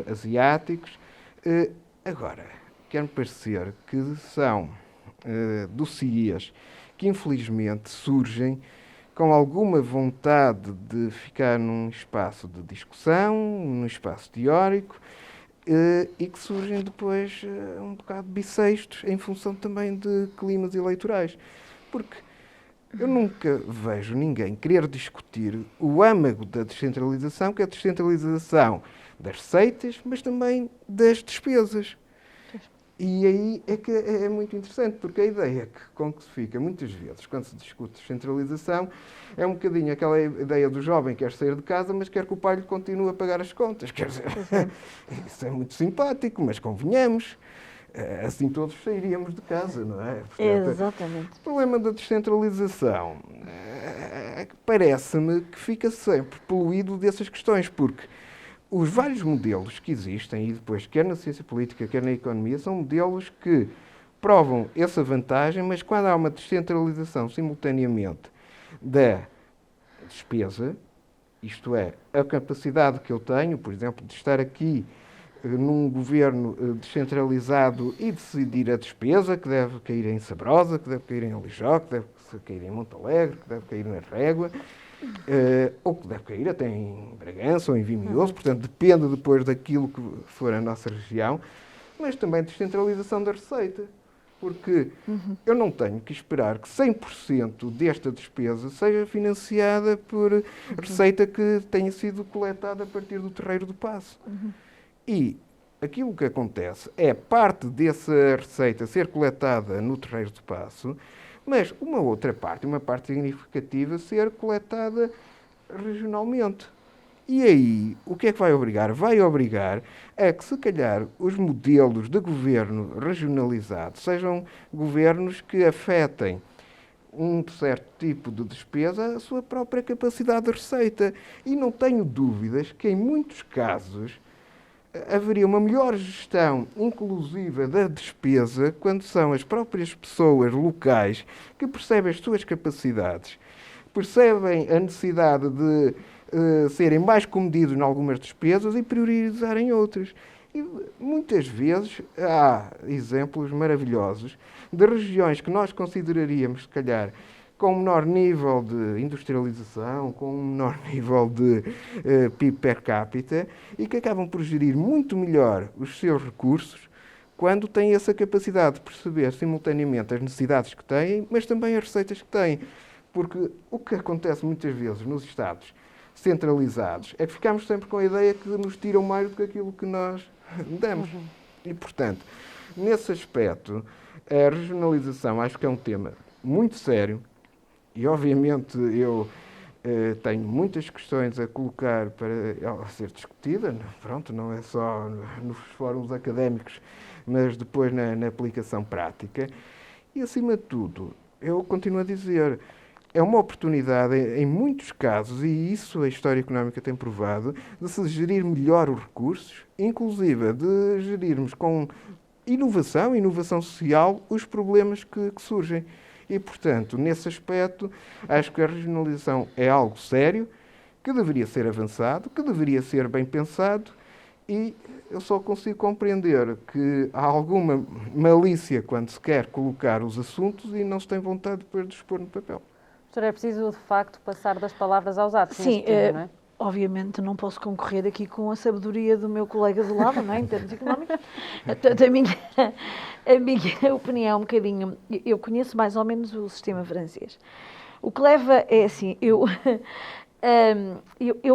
Speaker 3: asiáticos. Agora, quer-me parecer que são dossiês que, infelizmente, surgem com alguma vontade de ficar num espaço de discussão, num espaço teórico, e que surgem depois um bocado bissextos em função também de climas eleitorais. Porque eu nunca vejo ninguém querer discutir o âmago da descentralização, que é a descentralização das receitas, mas também das despesas. E aí é que é muito interessante, porque a ideia com que se fica, muitas vezes, quando se discute descentralização, é um bocadinho aquela ideia do jovem que quer sair de casa, mas quer que o pai lhe continue a pagar as contas. Quer dizer, isso é muito simpático, mas convenhamos, assim todos sairíamos de casa, não é? Portanto,
Speaker 4: Exatamente.
Speaker 3: o problema da descentralização parece-me que fica sempre poluído dessas questões, porque os vários modelos que existem, e depois, quer na ciência política, quer na economia, são modelos que provam essa vantagem, mas quando há uma descentralização simultaneamente da despesa, isto é, a capacidade que eu tenho, por exemplo, de estar aqui num governo descentralizado e decidir a despesa, que deve cair em Sabrosa, que deve cair em Alijó, que deve cair em Montalegre, que deve cair na Régua, ou que deve cair até em Bragança ou em Vimioso, portanto depende depois daquilo que for a nossa região, mas também descentralização da receita, porque eu não tenho que esperar que 100% desta despesa seja financiada por receita que tenha sido coletada a partir do Terreiro do Paço. E aquilo que acontece é parte dessa receita ser coletada no Terreiro do Paço, mas uma outra parte, uma parte significativa, ser coletada regionalmente. E aí, o que é que vai obrigar? Vai obrigar a que, se calhar, os modelos de governo regionalizado sejam governos que afetem um certo tipo de despesa à sua própria capacidade de receita. E não tenho dúvidas que, em muitos casos, haveria uma melhor gestão inclusiva da despesa quando são as próprias pessoas locais que percebem as suas capacidades, percebem a necessidade de serem mais comedidos em algumas despesas e priorizarem outras. E muitas vezes há exemplos maravilhosos de regiões que nós consideraríamos, se calhar, com um menor nível de industrialização, com um menor nível de PIB per capita, e que acabam por gerir muito melhor os seus recursos quando têm essa capacidade de perceber simultaneamente as necessidades que têm, mas também as receitas que têm. Porque o que acontece muitas vezes nos Estados centralizados é que ficamos sempre com a ideia que nos tiram mais do que aquilo que nós damos. E, portanto, nesse aspecto, a regionalização acho que é um tema muito sério e, obviamente, eu tenho muitas questões a colocar para ela ser discutida. Pronto, não é só nos fóruns académicos, mas depois na aplicação prática. E, acima de tudo, eu continuo a dizer, é uma oportunidade, em muitos casos, e isso a história económica tem provado, de se gerir melhor os recursos, inclusive de gerirmos com inovação social, os problemas que surgem. E, portanto, nesse aspecto, acho que a regionalização é algo sério, que deveria ser avançado, que deveria ser bem pensado, e eu só consigo compreender que há alguma malícia quando se quer colocar os assuntos e não se tem vontade depois de os pôr no papel.
Speaker 1: Doutora, é preciso, de facto, passar das palavras aos atos.
Speaker 4: Sim,
Speaker 1: tema, não é?
Speaker 4: Obviamente não posso concorrer aqui com a sabedoria do meu colega do lado, não é? Em termos económicos. Portanto, a minha opinião é um bocadinho... Eu conheço mais ou menos o sistema francês. O que leva é assim, eu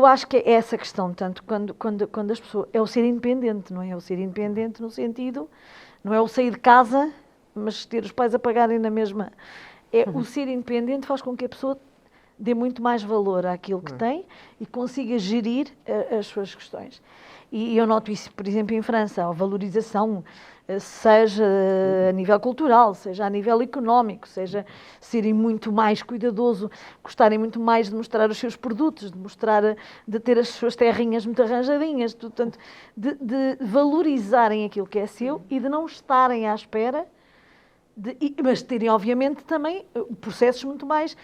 Speaker 4: acho que é essa questão, tanto quando as pessoas... É o ser independente, não é? É o ser independente no sentido... Não é o sair de casa, mas ter os pais a pagarem na mesma... O ser independente faz com que a pessoa dê muito mais valor àquilo que tem e consiga gerir as suas questões. E eu noto isso, por exemplo, em França, a valorização, seja a nível cultural, seja a nível económico, seja serem muito mais cuidadosos, gostarem muito mais de mostrar os seus produtos, de ter as suas terrinhas muito arranjadinhas, portanto, de valorizarem aquilo que é seu e de não estarem à espera mas terem, obviamente, também processos muito mais,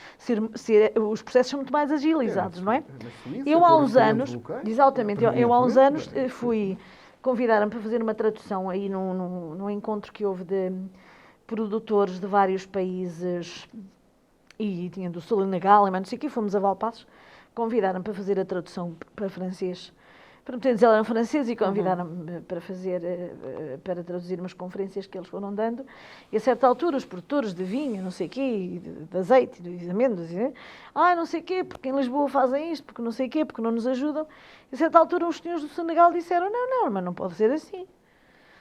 Speaker 4: os processos muito mais agilizados, não é? Eu há uns anos, exatamente, eu há uns anos convidaram-me para fazer uma tradução aí num encontro que houve de produtores de vários países, e tinha do Senegal, mas não sei o quê, fomos a Valpaços, convidaram-me para fazer a tradução para francês. Para eles eram franceses e convidaram-me para traduzir umas conferências que eles foram dando. E a certa altura, os produtores de vinho, não sei o quê, de azeite, de amêndoas, não sei o quê, porque em Lisboa fazem isto, porque não sei o quê, porque não nos ajudam. E a certa altura, os senhores do Senegal disseram, não, mas não pode ser assim.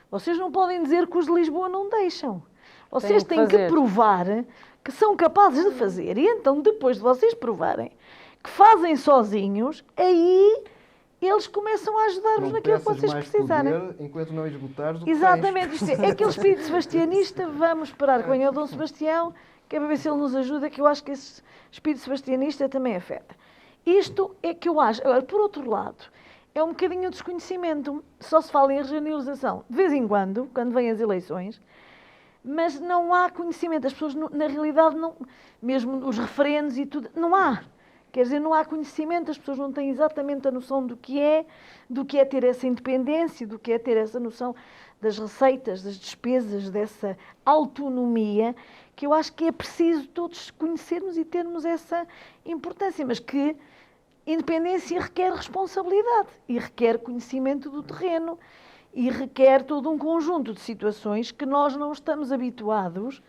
Speaker 4: Vocês não podem dizer que os de Lisboa não deixam. Vocês têm que provar que são capazes de fazer. E então, depois de vocês provarem que fazem sozinhos, aí... eles começam a ajudar-vos naquilo que vocês precisarem.
Speaker 3: Poder, enquanto não esgotares o que
Speaker 4: exatamente, isto é aquele espírito sebastianista, vamos esperar que venha o Dom Sebastião, que é para ver se ele nos ajuda, que eu acho que esse espírito sebastianista também afeta. Isto é que eu acho. Agora, por outro lado, é um bocadinho o desconhecimento. Só se fala em regionalização de vez em quando vêm as eleições, mas não há conhecimento. As pessoas, na realidade, não, mesmo os referendos e tudo, não há. Quer dizer, não há conhecimento, as pessoas não têm exatamente a noção do que é ter essa independência, do que é ter essa noção das receitas, das despesas, dessa autonomia, que eu acho que é preciso todos conhecermos e termos essa importância, mas que independência requer responsabilidade e requer conhecimento do terreno e requer todo um conjunto de situações que nós não estamos habituados.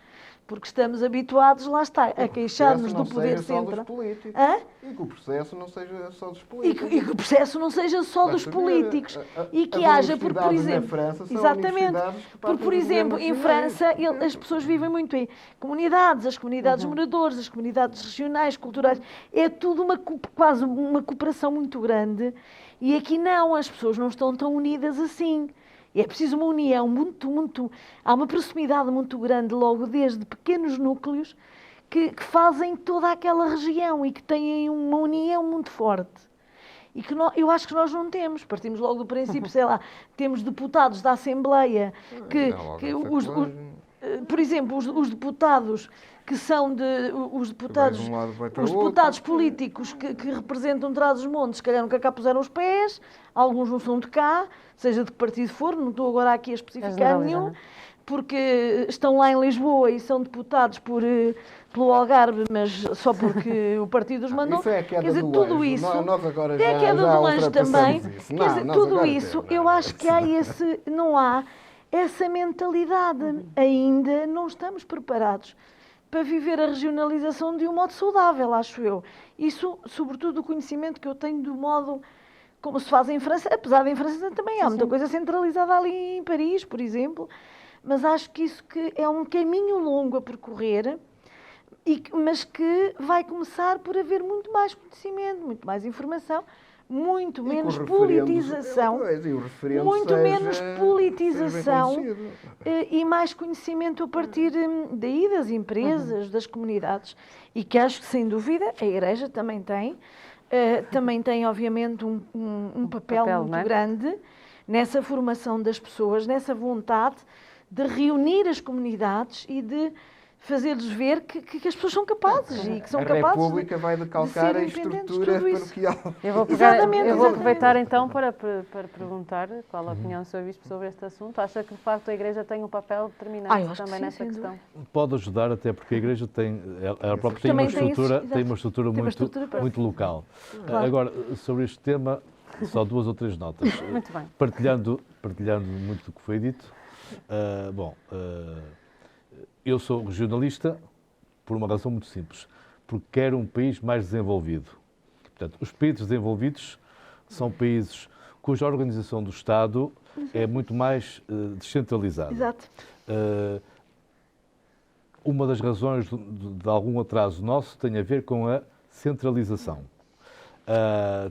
Speaker 4: Porque estamos habituados, lá está, a queixar-nos do poder central.
Speaker 3: E que o processo não seja só dos políticos.
Speaker 4: E que o processo não seja só dos políticos. E que haja, porque, por exemplo...
Speaker 3: França são
Speaker 4: exatamente. Porque, por exemplo, em França, as pessoas vivem muito em comunidades, as comunidades moradores, as comunidades regionais, culturais. É tudo quase uma cooperação muito grande. E aqui não, as pessoas não estão tão unidas assim. E é preciso uma união há uma proximidade muito grande, logo desde pequenos núcleos, que fazem toda aquela região e que têm uma união muito forte. E que eu acho que nós não temos. Partimos logo do princípio, sei lá, temos deputados da Assembleia por exemplo, os deputados que são os deputados,
Speaker 3: Vai de um lado, vai para o
Speaker 4: os
Speaker 3: outro.
Speaker 4: deputados políticos que representam Trás-os-Montes, se calhar nunca cá puseram os pés, alguns não são de cá, seja de que partido for, não estou agora aqui a especificar nenhum, porque estão lá em Lisboa e são deputados pelo Algarve, mas só porque o partido os mandou.
Speaker 3: Isso é a queda
Speaker 4: Quer dizer,
Speaker 3: do
Speaker 4: tudo
Speaker 3: anjo.
Speaker 4: isso,
Speaker 3: Nós agora
Speaker 4: até a
Speaker 3: já
Speaker 4: queda do anjo também,
Speaker 3: ultrapassamos isso.
Speaker 4: quer dizer,
Speaker 3: Nós
Speaker 4: tudo
Speaker 3: agora
Speaker 4: isso,
Speaker 3: temos,
Speaker 4: eu acho que não há essa mentalidade. Ainda não estamos preparados para viver a regionalização de um modo saudável, acho eu. Isso, sobretudo, o conhecimento que eu tenho do modo como se faz em França, apesar de em França também há muita coisa centralizada ali em Paris, por exemplo, mas acho que isso que é um caminho longo a percorrer, mas que vai começar por haver muito mais conhecimento, muito mais informação, muito menos politização, muito menos politização e mais conhecimento a partir daí das empresas, das comunidades, e que acho que, sem dúvida, a Igreja também tem obviamente um papel muito grande nessa formação das pessoas, nessa vontade de reunir as comunidades e de fazer-lhes ver que as pessoas são capazes e que são capazes.
Speaker 3: A República vai decalcar a estrutura paroquial.
Speaker 1: Eu vou aproveitar então para perguntar qual a opinião do Sr. Bispo sobre este assunto. Acha que de facto a Igreja tem um papel determinante também nessa questão?
Speaker 2: Pode ajudar, até porque a Igreja ela própria tem uma estrutura muito local. Claro. Agora, sobre este tema, só 2 ou 3 notas.
Speaker 1: Muito bem.
Speaker 2: Partilhando muito do que foi dito. Eu sou regionalista por uma razão muito simples, porque quero um país mais desenvolvido. Portanto, os países desenvolvidos são países cuja organização do Estado é muito mais descentralizada.
Speaker 4: Exato.
Speaker 2: Uma das razões de algum atraso nosso tem a ver com a centralização.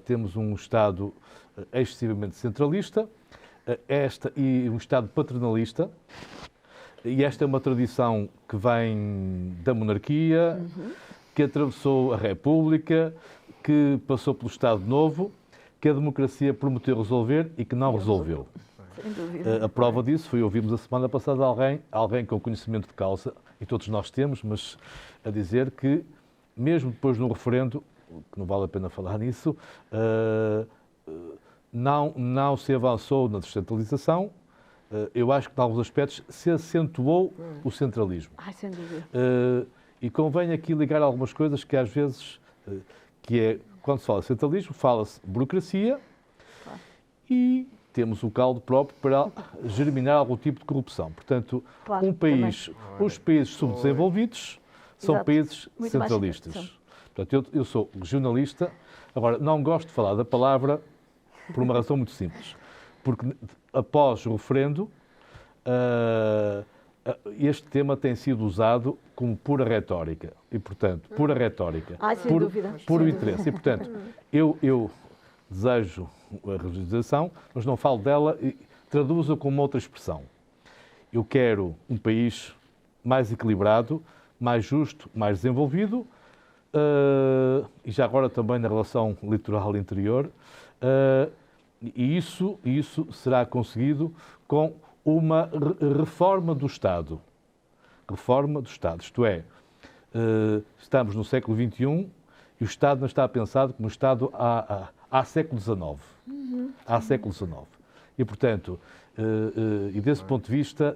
Speaker 2: Temos um Estado excessivamente centralista e um Estado paternalista. E esta é uma tradição que vem da monarquia, que atravessou a República, que passou pelo Estado Novo, que a democracia prometeu resolver e que não resolveu.
Speaker 4: Sem dúvida.
Speaker 2: A prova disso foi, ouvimos a semana passada alguém com conhecimento de causa, e todos nós temos, mas a dizer que, mesmo depois de um referendo, que não vale a pena falar nisso, não se avançou na descentralização. Eu acho que, em alguns aspectos, se acentuou o centralismo.
Speaker 4: Sem dúvida.
Speaker 2: E convém aqui ligar algumas coisas que, às vezes, quando se fala de centralismo, fala-se de burocracia e temos o caldo próprio para germinar algum tipo de corrupção. Portanto, os países subdesenvolvidos são países centralistas. Portanto, eu sou regionalista. Agora, não gosto de falar da palavra por uma razão muito simples. Porque após o referendo, este tema tem sido usado como pura retórica. E, portanto, pura retórica. Puro interesse. E, portanto, eu desejo a regionalização, mas não falo dela e traduzo-a com uma outra expressão. Eu quero um país mais equilibrado, mais justo, mais desenvolvido, e já agora também na relação litoral-interior, e isso será conseguido com uma reforma do Estado. Reforma do Estado. Isto é, estamos no século XXI e o Estado não está pensado como o Estado há século XIX. Há século XIX. E, portanto, desse ponto de vista,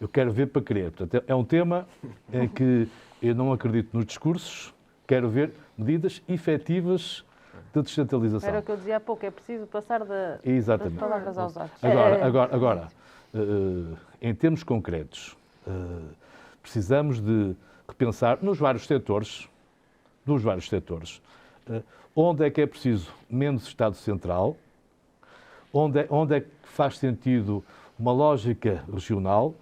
Speaker 2: eu quero ver para crer. Portanto, é um tema em que eu não acredito nos discursos, quero ver medidas efetivas de descentralização.
Speaker 1: Era o que eu dizia há pouco, é preciso passar das palavras aos atos.
Speaker 2: Agora, em termos concretos, precisamos de repensar nos vários setores, onde é que é preciso menos Estado Central, onde é que faz sentido uma lógica regional,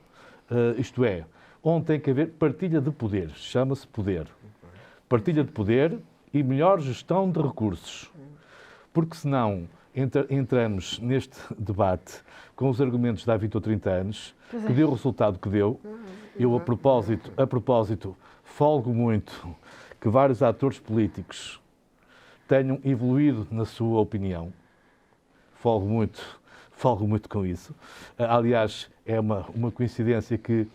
Speaker 2: isto é, onde tem que haver partilha de poderes, chama-se poder. Partilha de poder e melhor gestão de recursos. Porque senão entramos neste debate com os argumentos de há 20 ou 30 anos, que deu o resultado que deu. Eu, a propósito, folgo muito que vários atores políticos tenham evoluído na sua opinião. Folgo folgo muito com isso. Aliás, é uma coincidência que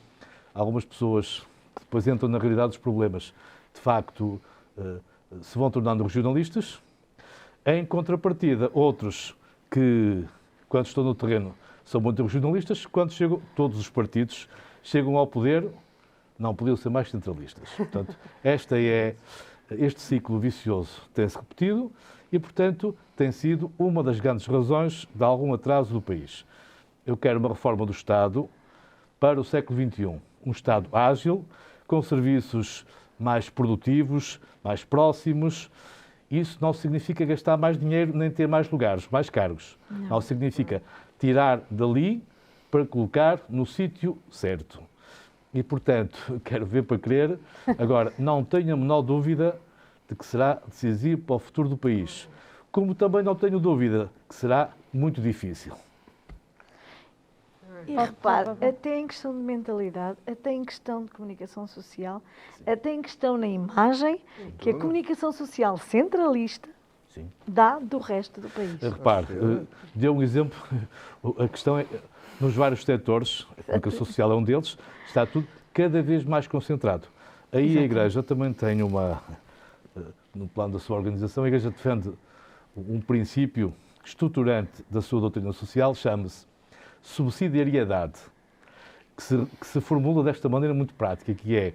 Speaker 2: algumas pessoas que depois entram na realidade dos problemas, de facto, se vão tornando regionalistas. Em contrapartida, outros que, quando estão no terreno, são muito regionalistas, quando chegam, todos os partidos chegam ao poder, não podiam ser mais centralistas. Portanto, este ciclo vicioso tem-se repetido e, portanto, tem sido uma das grandes razões de algum atraso do país. Eu quero uma reforma do Estado para o século XXI. Um Estado ágil, com serviços mais produtivos, mais próximos. Isso não significa gastar mais dinheiro nem ter mais lugares, mais cargos. Não significa tirar dali para colocar no sítio certo. E, portanto, quero ver para crer. Agora, não tenho a menor dúvida de que será decisivo para o futuro do país. Como também não tenho dúvida que será muito difícil.
Speaker 4: E repare, até em questão de mentalidade, até em questão de comunicação social, até em questão na imagem, que a comunicação social centralista
Speaker 2: Sim.
Speaker 4: dá do resto do país.
Speaker 2: Repare, deu um exemplo, a questão é, nos vários setores, a comunicação social é um deles, está tudo cada vez mais concentrado. Aí a Igreja também tem no plano da sua organização, a Igreja defende um princípio estruturante da sua doutrina social, chama-se subsidiariedade, que se formula desta maneira muito prática, que é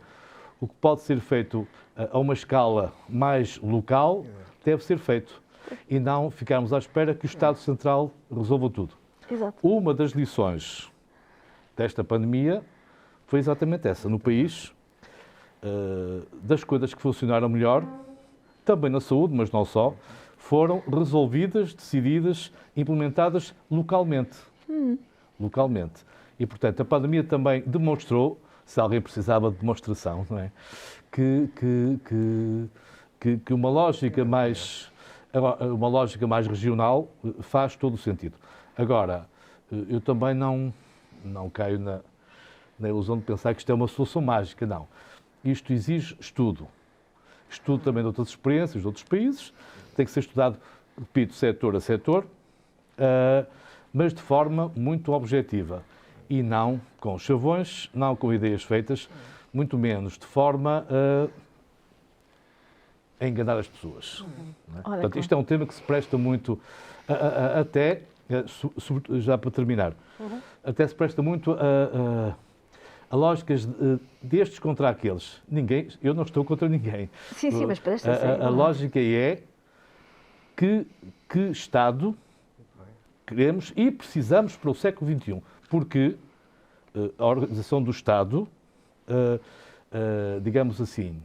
Speaker 2: o que pode ser feito a uma escala mais local, deve ser feito, e não ficarmos à espera que o Estado Central resolva tudo.
Speaker 4: Exato.
Speaker 2: Uma das lições desta pandemia foi exatamente essa. No país, das coisas que funcionaram melhor, também na saúde, mas não só, foram resolvidas, decididas, implementadas localmente. Localmente. E, portanto, a pandemia também demonstrou, se alguém precisava de demonstração, não é? Que uma lógica mais regional faz todo o sentido. Agora, eu também não caio na ilusão de pensar que isto é uma solução mágica, não. Isto exige estudo. Estudo também de outras experiências, de outros países, tem que ser estudado, repito, setor a setor, mas de forma muito objetiva e não com chavões, não com ideias feitas, muito menos de forma a enganar as pessoas. Não é? Portanto, isto é um tema que se presta muito, até, já para terminar, até se presta muito a lógicas destes contra aqueles. Eu não estou contra ninguém.
Speaker 4: Sim, mas presta-se.
Speaker 2: A lógica é que Estado queremos e precisamos para o século XXI, porque a organização do Estado, digamos assim,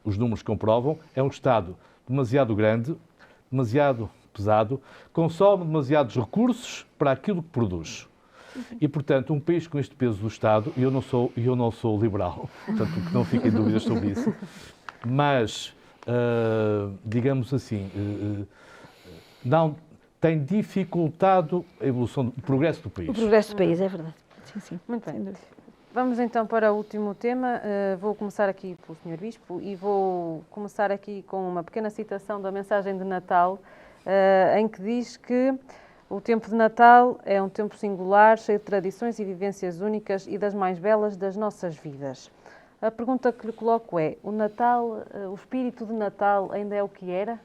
Speaker 2: os números comprovam, é um Estado demasiado grande, demasiado pesado, consome demasiados recursos para aquilo que produz. E, portanto, um país com este peso do Estado, e eu não sou liberal, portanto, que não fiquem dúvidas sobre isso, mas, digamos assim, não tem dificultado a evolução, o progresso do país.
Speaker 4: O progresso do país, é verdade. Sim.
Speaker 1: Muito bem. Vamos então para o último tema. Vou começar aqui pelo Sr. Bispo e vou começar aqui com uma pequena citação da mensagem de Natal, em que diz que o tempo de Natal é um tempo singular, cheio de tradições e vivências únicas e das mais belas das nossas vidas. A pergunta que lhe coloco é: o Natal, o espírito de Natal ainda é o que era?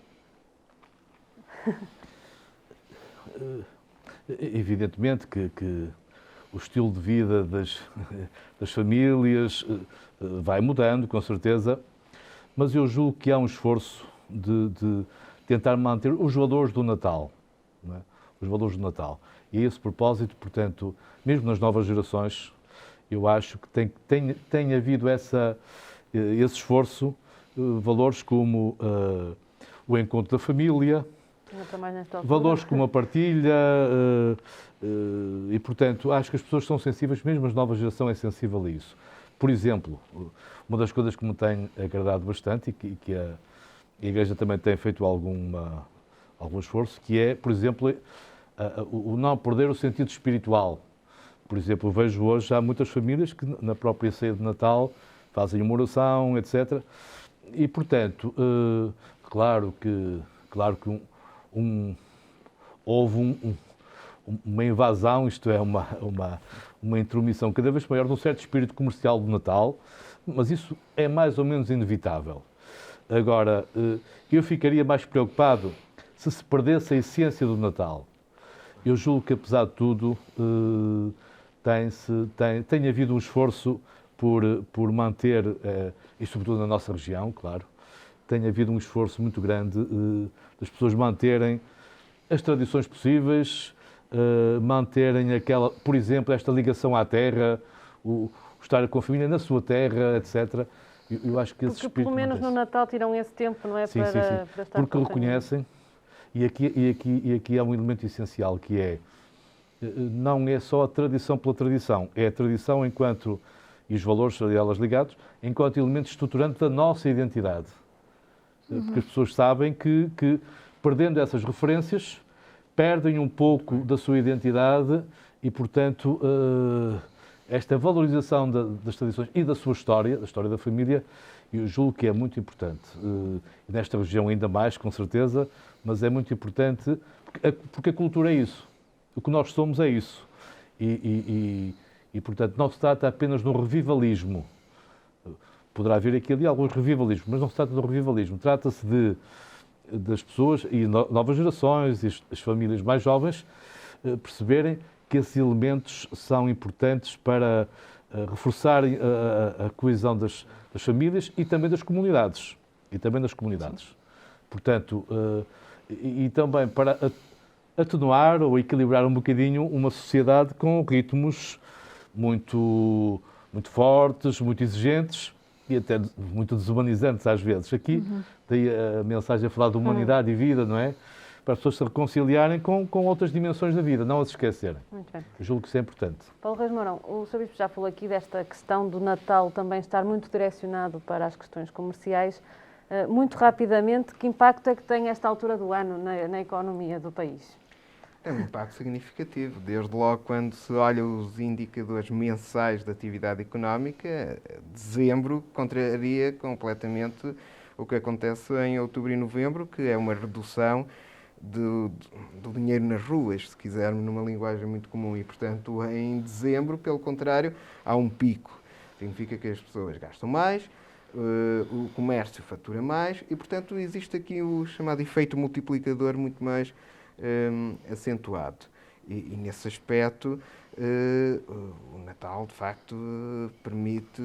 Speaker 2: Evidentemente que o estilo de vida das famílias vai mudando, com certeza, mas eu julgo que há um esforço de tentar manter os valores do Natal, não é? Os valores do Natal. E a esse propósito, portanto, mesmo nas novas gerações, eu acho que tem havido esse esforço, valores como o encontro da família, valores como a partilha, e, portanto, acho que as pessoas são sensíveis, mesmo a nova geração é sensível a isso. Por exemplo, uma das coisas que me tem agradado bastante e que a Igreja também tem feito algum esforço, que é, por exemplo, o não perder o sentido espiritual. Por exemplo, eu vejo hoje já muitas famílias que na própria ceia de Natal fazem uma oração, etc. E, portanto, claro que houve uma invasão, isto é, uma intromissão cada vez maior de um certo espírito comercial do Natal, mas isso é mais ou menos inevitável. Agora, eu ficaria mais preocupado se perdesse a essência do Natal. Eu julgo que, apesar de tudo, tem havido um esforço por manter, e sobretudo na nossa região, claro, tem havido um esforço muito grande das pessoas manterem as tradições possíveis, manterem por exemplo, esta ligação à terra, o estar com a família na sua terra, etc. Eu acho que esse
Speaker 1: Porque
Speaker 2: espírito
Speaker 1: pelo menos
Speaker 2: mantém-se.
Speaker 1: no Natal tiram esse tempo, não é?
Speaker 2: Sim,
Speaker 1: para,
Speaker 2: sim, sim.
Speaker 1: para estar
Speaker 2: Porque
Speaker 1: com a família.
Speaker 2: reconhecem, e aqui há um elemento essencial, que é, não é só a tradição pela tradição, é a tradição enquanto, e os valores a elas ligados, enquanto elemento estruturante da nossa identidade. Porque as pessoas sabem que, perdendo essas referências, perdem um pouco da sua identidade e, portanto, esta valorização das tradições e da sua história, da história da família, eu julgo que é muito importante. Nesta região ainda mais, com certeza, mas é muito importante porque a cultura é isso. O que nós somos é isso. E portanto, não se trata apenas de um revivalismo. Poderá haver aqui ali alguns revivalismos, mas não se trata de um revivalismo. Trata-se das pessoas e novas gerações e as famílias mais jovens perceberem que esses elementos são importantes para reforçar a coesão das famílias e também das comunidades. Portanto, e também para atenuar ou equilibrar um bocadinho uma sociedade com ritmos muito fortes, muito exigentes e até muito desumanizantes às vezes. Aqui, daí a mensagem a falar de humanidade e vida, não é? Para as pessoas se reconciliarem com outras dimensões da vida, não as esquecerem.
Speaker 1: Muito bem.
Speaker 2: Eu julgo que isso é importante.
Speaker 1: Paulo Reis Mourão, o Sr. Bispo já falou aqui desta questão do Natal também estar muito direcionado para as questões comerciais. Muito rapidamente, que impacto é que tem esta altura do ano na economia do país?
Speaker 3: É um impacto significativo. Desde logo, quando se olha os indicadores mensais da atividade económica, dezembro contraria completamente o que acontece em outubro e novembro, que é uma redução do dinheiro nas ruas, se quisermos, numa linguagem muito comum. E, portanto, em dezembro, pelo contrário, há um pico. Significa que as pessoas gastam mais, o comércio fatura mais e, portanto, existe aqui o chamado efeito multiplicador muito mais acentuado. E nesse aspecto, o Natal, de facto, permite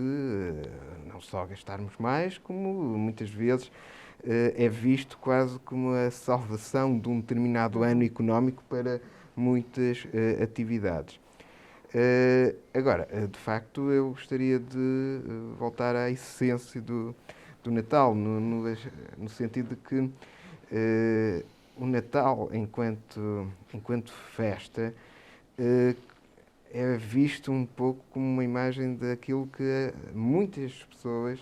Speaker 3: não só gastarmos mais, como muitas vezes é visto quase como a salvação de um determinado ano económico para muitas atividades. Agora, de facto, eu gostaria de voltar à essência do Natal, no sentido de que o Natal, enquanto festa, é visto um pouco como uma imagem daquilo que muitas pessoas,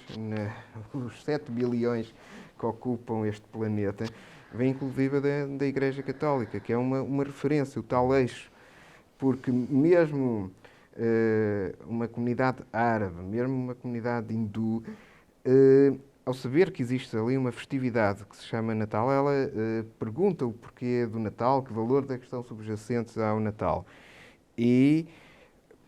Speaker 3: os 7 bilhões que ocupam este planeta, vem inclusive da Igreja Católica, que é uma referência, o tal eixo. Porque mesmo uma comunidade árabe, mesmo uma comunidade hindu, ao saber que existe ali uma festividade que se chama Natal, ela pergunta o porquê do Natal, que valor da questão subjacente ao Natal. E,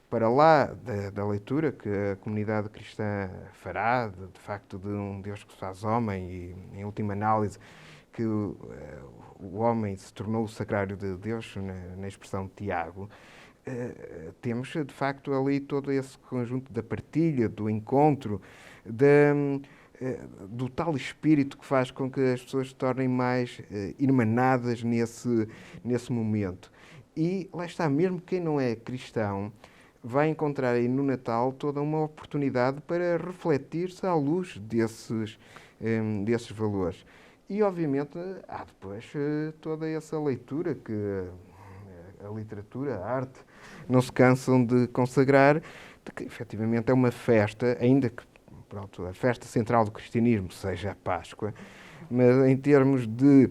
Speaker 3: para lá da leitura que a comunidade cristã fará, de facto, de um Deus que se faz homem e, em última análise, que o homem se tornou o sacrário de Deus, na expressão de Tiago, temos, de facto, ali todo esse conjunto da partilha, do encontro, do tal espírito que faz com que as pessoas se tornem mais irmanadas nesse momento. E lá está, mesmo quem não é cristão, vai encontrar aí no Natal toda uma oportunidade para refletir-se à luz desses valores. E, obviamente, há depois toda essa leitura que a literatura, a arte, não se cansam de consagrar, de que, efetivamente, é uma festa, ainda que, pronto, a festa central do cristianismo seja a Páscoa, mas em termos de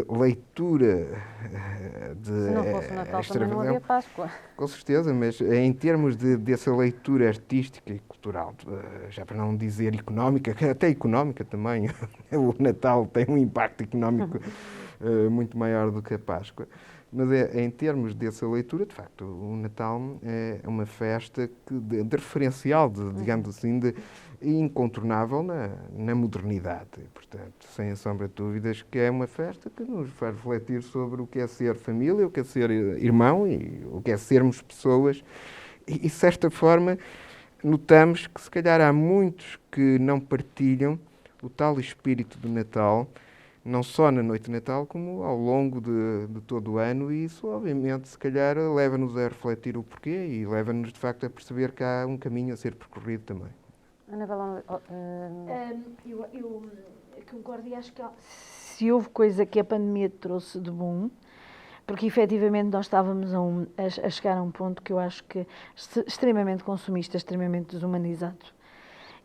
Speaker 3: leitura
Speaker 1: Se não fosse o Natal, também não havia Páscoa.
Speaker 3: Com certeza, mas em termos dessa leitura artística e cultural, já para não dizer económica, até económica também, o Natal tem um impacto económico muito maior do que a Páscoa. Mas em termos dessa leitura, de facto, o Natal é uma festa de referencial, digamos assim, incontornável na modernidade. E, portanto, sem a sombra de dúvidas, que é uma festa que nos faz refletir sobre o que é ser família, o que é ser irmão e o que é sermos pessoas. E de certa forma, notamos que se calhar há muitos que não partilham o tal espírito do Natal, não só na noite de Natal, como ao longo de todo o ano, e isso, obviamente, se calhar leva-nos a refletir o porquê e leva-nos, de facto, a perceber que há um caminho a ser percorrido também.
Speaker 1: Anabela,
Speaker 4: Eu concordo e acho que se houve coisa que a pandemia trouxe de bom, porque efetivamente nós estávamos a chegar a um ponto que eu acho que extremamente consumista, extremamente desumanizado.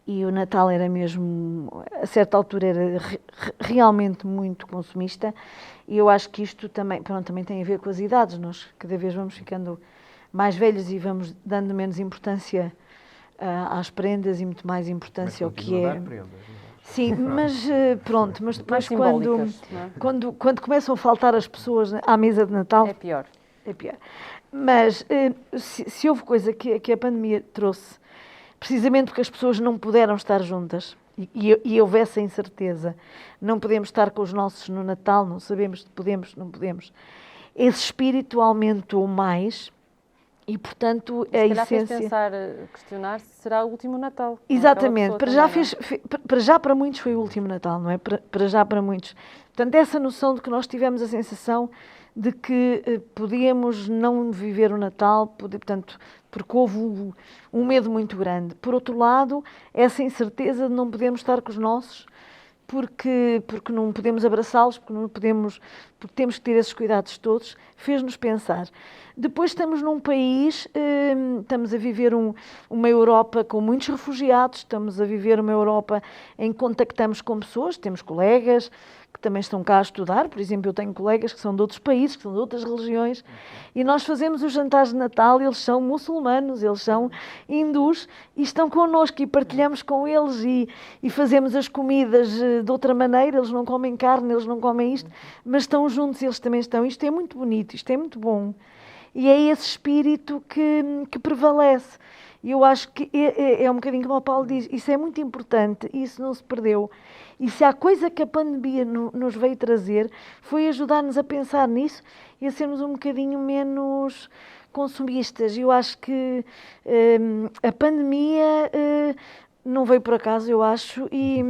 Speaker 4: E o Natal era mesmo, a certa altura, era realmente muito consumista. E eu acho que isto também, pronto, também tem a ver com as idades. Nós cada vez vamos ficando mais velhos e vamos dando menos importância às prendas e muito mais importância ao que é. Sim, mas pronto, mas depois quando começam a faltar as pessoas à mesa de Natal...
Speaker 1: É pior.
Speaker 4: É pior. Mas se houve coisa que a pandemia trouxe, precisamente porque as pessoas não puderam estar juntas e houve essa incerteza, não podemos estar com os nossos no Natal, não sabemos se podemos, não podemos. Esse espírito aumentou mais e, portanto, a essência...
Speaker 1: fez pensar, questionar se será o último Natal.
Speaker 4: Exatamente. Para já para muitos foi o último Natal, não é? Para já para muitos. Portanto, essa noção de que nós tivemos a sensação de que podíamos não viver o Natal, portanto, porque houve um medo muito grande. Por outro lado, essa incerteza de não podermos estar com os nossos, porque não podemos abraçá-los, porque temos que ter esses cuidados todos, fez-nos pensar. Depois estamos num país, estamos a viver uma Europa com muitos refugiados, estamos a viver uma Europa em que contactamos com pessoas, temos colegas que também estão cá a estudar, por exemplo, eu tenho colegas que são de outros países, que são de outras religiões, e nós fazemos os jantares de Natal, eles são muçulmanos, eles são hindus, e estão connosco e partilhamos com eles e fazemos as comidas de outra maneira, eles não comem carne, eles não comem isto, mas estão juntos, eles também estão. Isto é muito bonito, isto é muito bom. E é esse espírito que prevalece. E eu acho que é um bocadinho como o Paulo diz, isso é muito importante, isso não se perdeu. E se há coisa que a pandemia nos veio trazer, foi ajudar-nos a pensar nisso e a sermos um bocadinho menos consumistas. Eu acho que a pandemia não veio por acaso, eu acho, e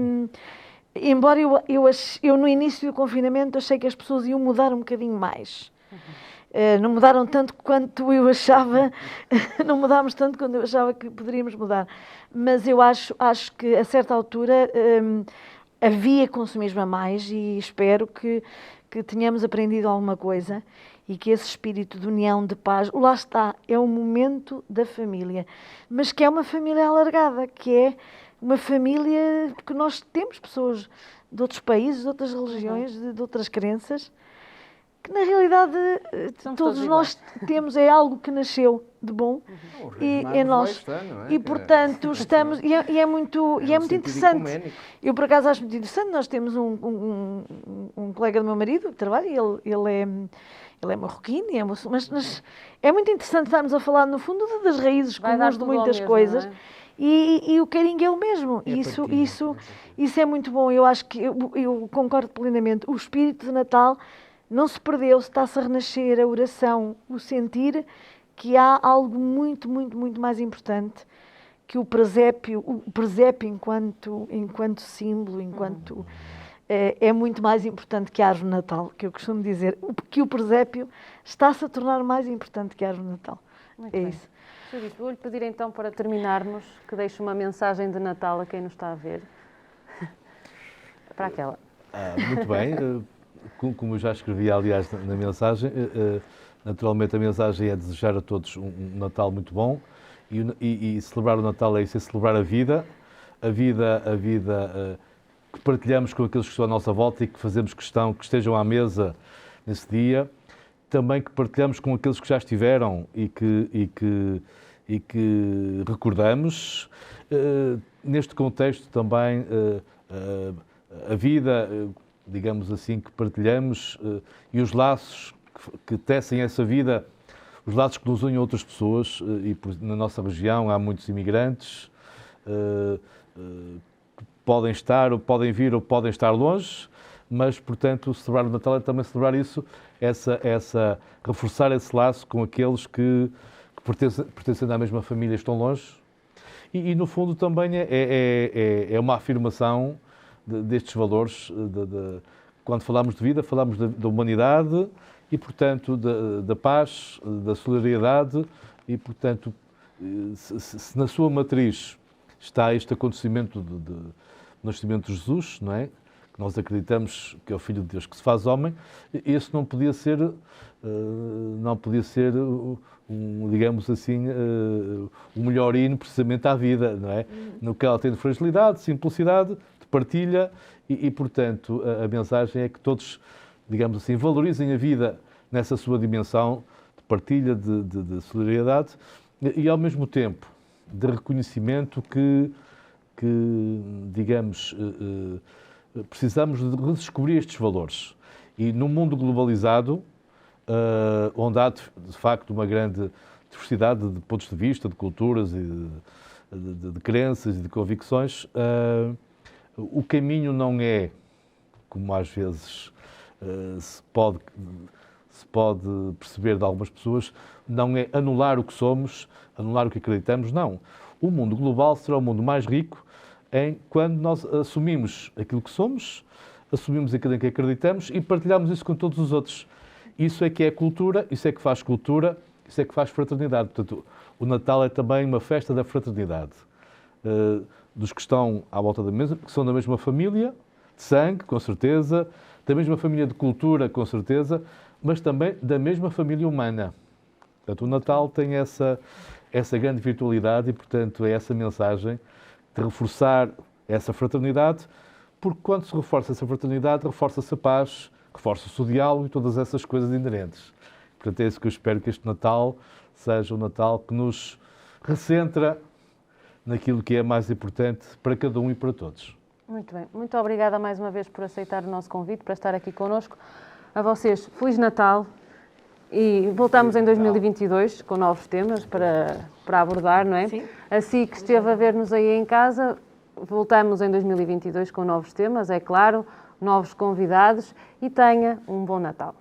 Speaker 4: embora eu no início do confinamento achei que as pessoas iam mudar um bocadinho mais. Não mudaram tanto quanto eu achava, não mudámos tanto quanto eu achava que poderíamos mudar. Mas eu acho que a certa altura havia consumismo a mais e espero que tenhamos aprendido alguma coisa e que esse espírito de união, de paz, lá está, é o momento da família, mas que é uma família alargada, que é uma família, porque nós temos pessoas de outros países, de outras religiões, de outras crenças, que na realidade todos nós temos, é algo que nasceu de bom e é nós. E portanto estamos, e é muito interessante. Eu por acaso acho muito interessante, nós temos um colega do meu marido que trabalha, ele é marroquino, mas é muito interessante estarmos a falar no fundo das raízes comuns de muitas coisas. E o carinho é o mesmo. Isso é muito bom. Eu acho que eu concordo plenamente. O espírito de Natal não se perdeu, está-se a renascer a oração, o sentir que há algo muito, muito, muito mais importante que o presépio enquanto símbolo, é muito mais importante que a árvore de Natal, que eu costumo dizer, que o presépio está-se a tornar mais importante que a árvore de Natal.
Speaker 1: Muito bem. Isso. Sr. Bispo, vou-lhe pedir então, para terminarmos, que deixe uma mensagem de Natal a quem nos está a ver. Para aquela.
Speaker 2: Muito bem. Como eu já escrevi, aliás, na mensagem, naturalmente a mensagem é desejar a todos um Natal muito bom e celebrar o Natal é isso, é celebrar a vida que partilhamos com aqueles que estão à nossa volta e que fazemos questão que estejam à mesa nesse dia, também que partilhamos com aqueles que já estiveram e que recordamos. Neste contexto também a vida digamos assim, que partilhamos e os laços que tecem essa vida, os laços que nos unem a outras pessoas, e na nossa região há muitos imigrantes que podem estar, ou podem vir, ou podem estar longe, mas, portanto, celebrar o Natal é também celebrar isso, reforçar esse laço com aqueles que pertencem à mesma família e estão longe. E no fundo, também é uma afirmação destes valores. Quando falamos de vida, falamos da humanidade e, portanto, da paz, da solidariedade e, portanto, se na sua matriz está este acontecimento do nascimento de Jesus, não é? Que nós acreditamos que é o Filho de Deus que se faz homem, esse não podia ser, digamos assim, o melhor hino precisamente à vida, não é? No que ela tem de fragilidade, de simplicidade, de partilha e, portanto, a mensagem é que todos, digamos assim, valorizem a vida nessa sua dimensão de partilha, de solidariedade e, ao mesmo tempo, de reconhecimento que digamos, precisamos de redescobrir estes valores. E num mundo globalizado, onde há, de facto, uma grande diversidade de pontos de vista, de culturas, e de crenças e de convicções, o caminho não é, como às vezes se pode perceber de algumas pessoas, não é anular o que somos, anular o que acreditamos, não. O mundo global será o mundo mais rico quando nós assumimos aquilo que somos, assumimos aquilo em que acreditamos e partilhamos isso com todos os outros. Isso é que é cultura, isso é que faz cultura, isso é que faz fraternidade. Portanto, o Natal é também uma festa da fraternidade. Dos que estão à volta da mesa, que são da mesma família, de sangue, com certeza, da mesma família de cultura, com certeza, mas também da mesma família humana. Portanto, o Natal tem essa grande virtualidade e, portanto, é essa mensagem de reforçar essa fraternidade, porque quando se reforça essa fraternidade, reforça-se a paz, reforça-se o diálogo e todas essas coisas inerentes. Portanto, é isso que eu espero que este Natal seja um Natal que nos recentra naquilo que é mais importante para cada um e para todos.
Speaker 1: Muito bem. Muito obrigada mais uma vez por aceitar o nosso convite, para estar aqui connosco. A vocês, Feliz Natal e voltamos em 2022 com novos temas para abordar, não é?
Speaker 4: Sim.
Speaker 1: Assim que esteve a ver-nos aí em casa, voltamos em 2022 com novos temas, é claro, novos convidados e tenha um bom Natal.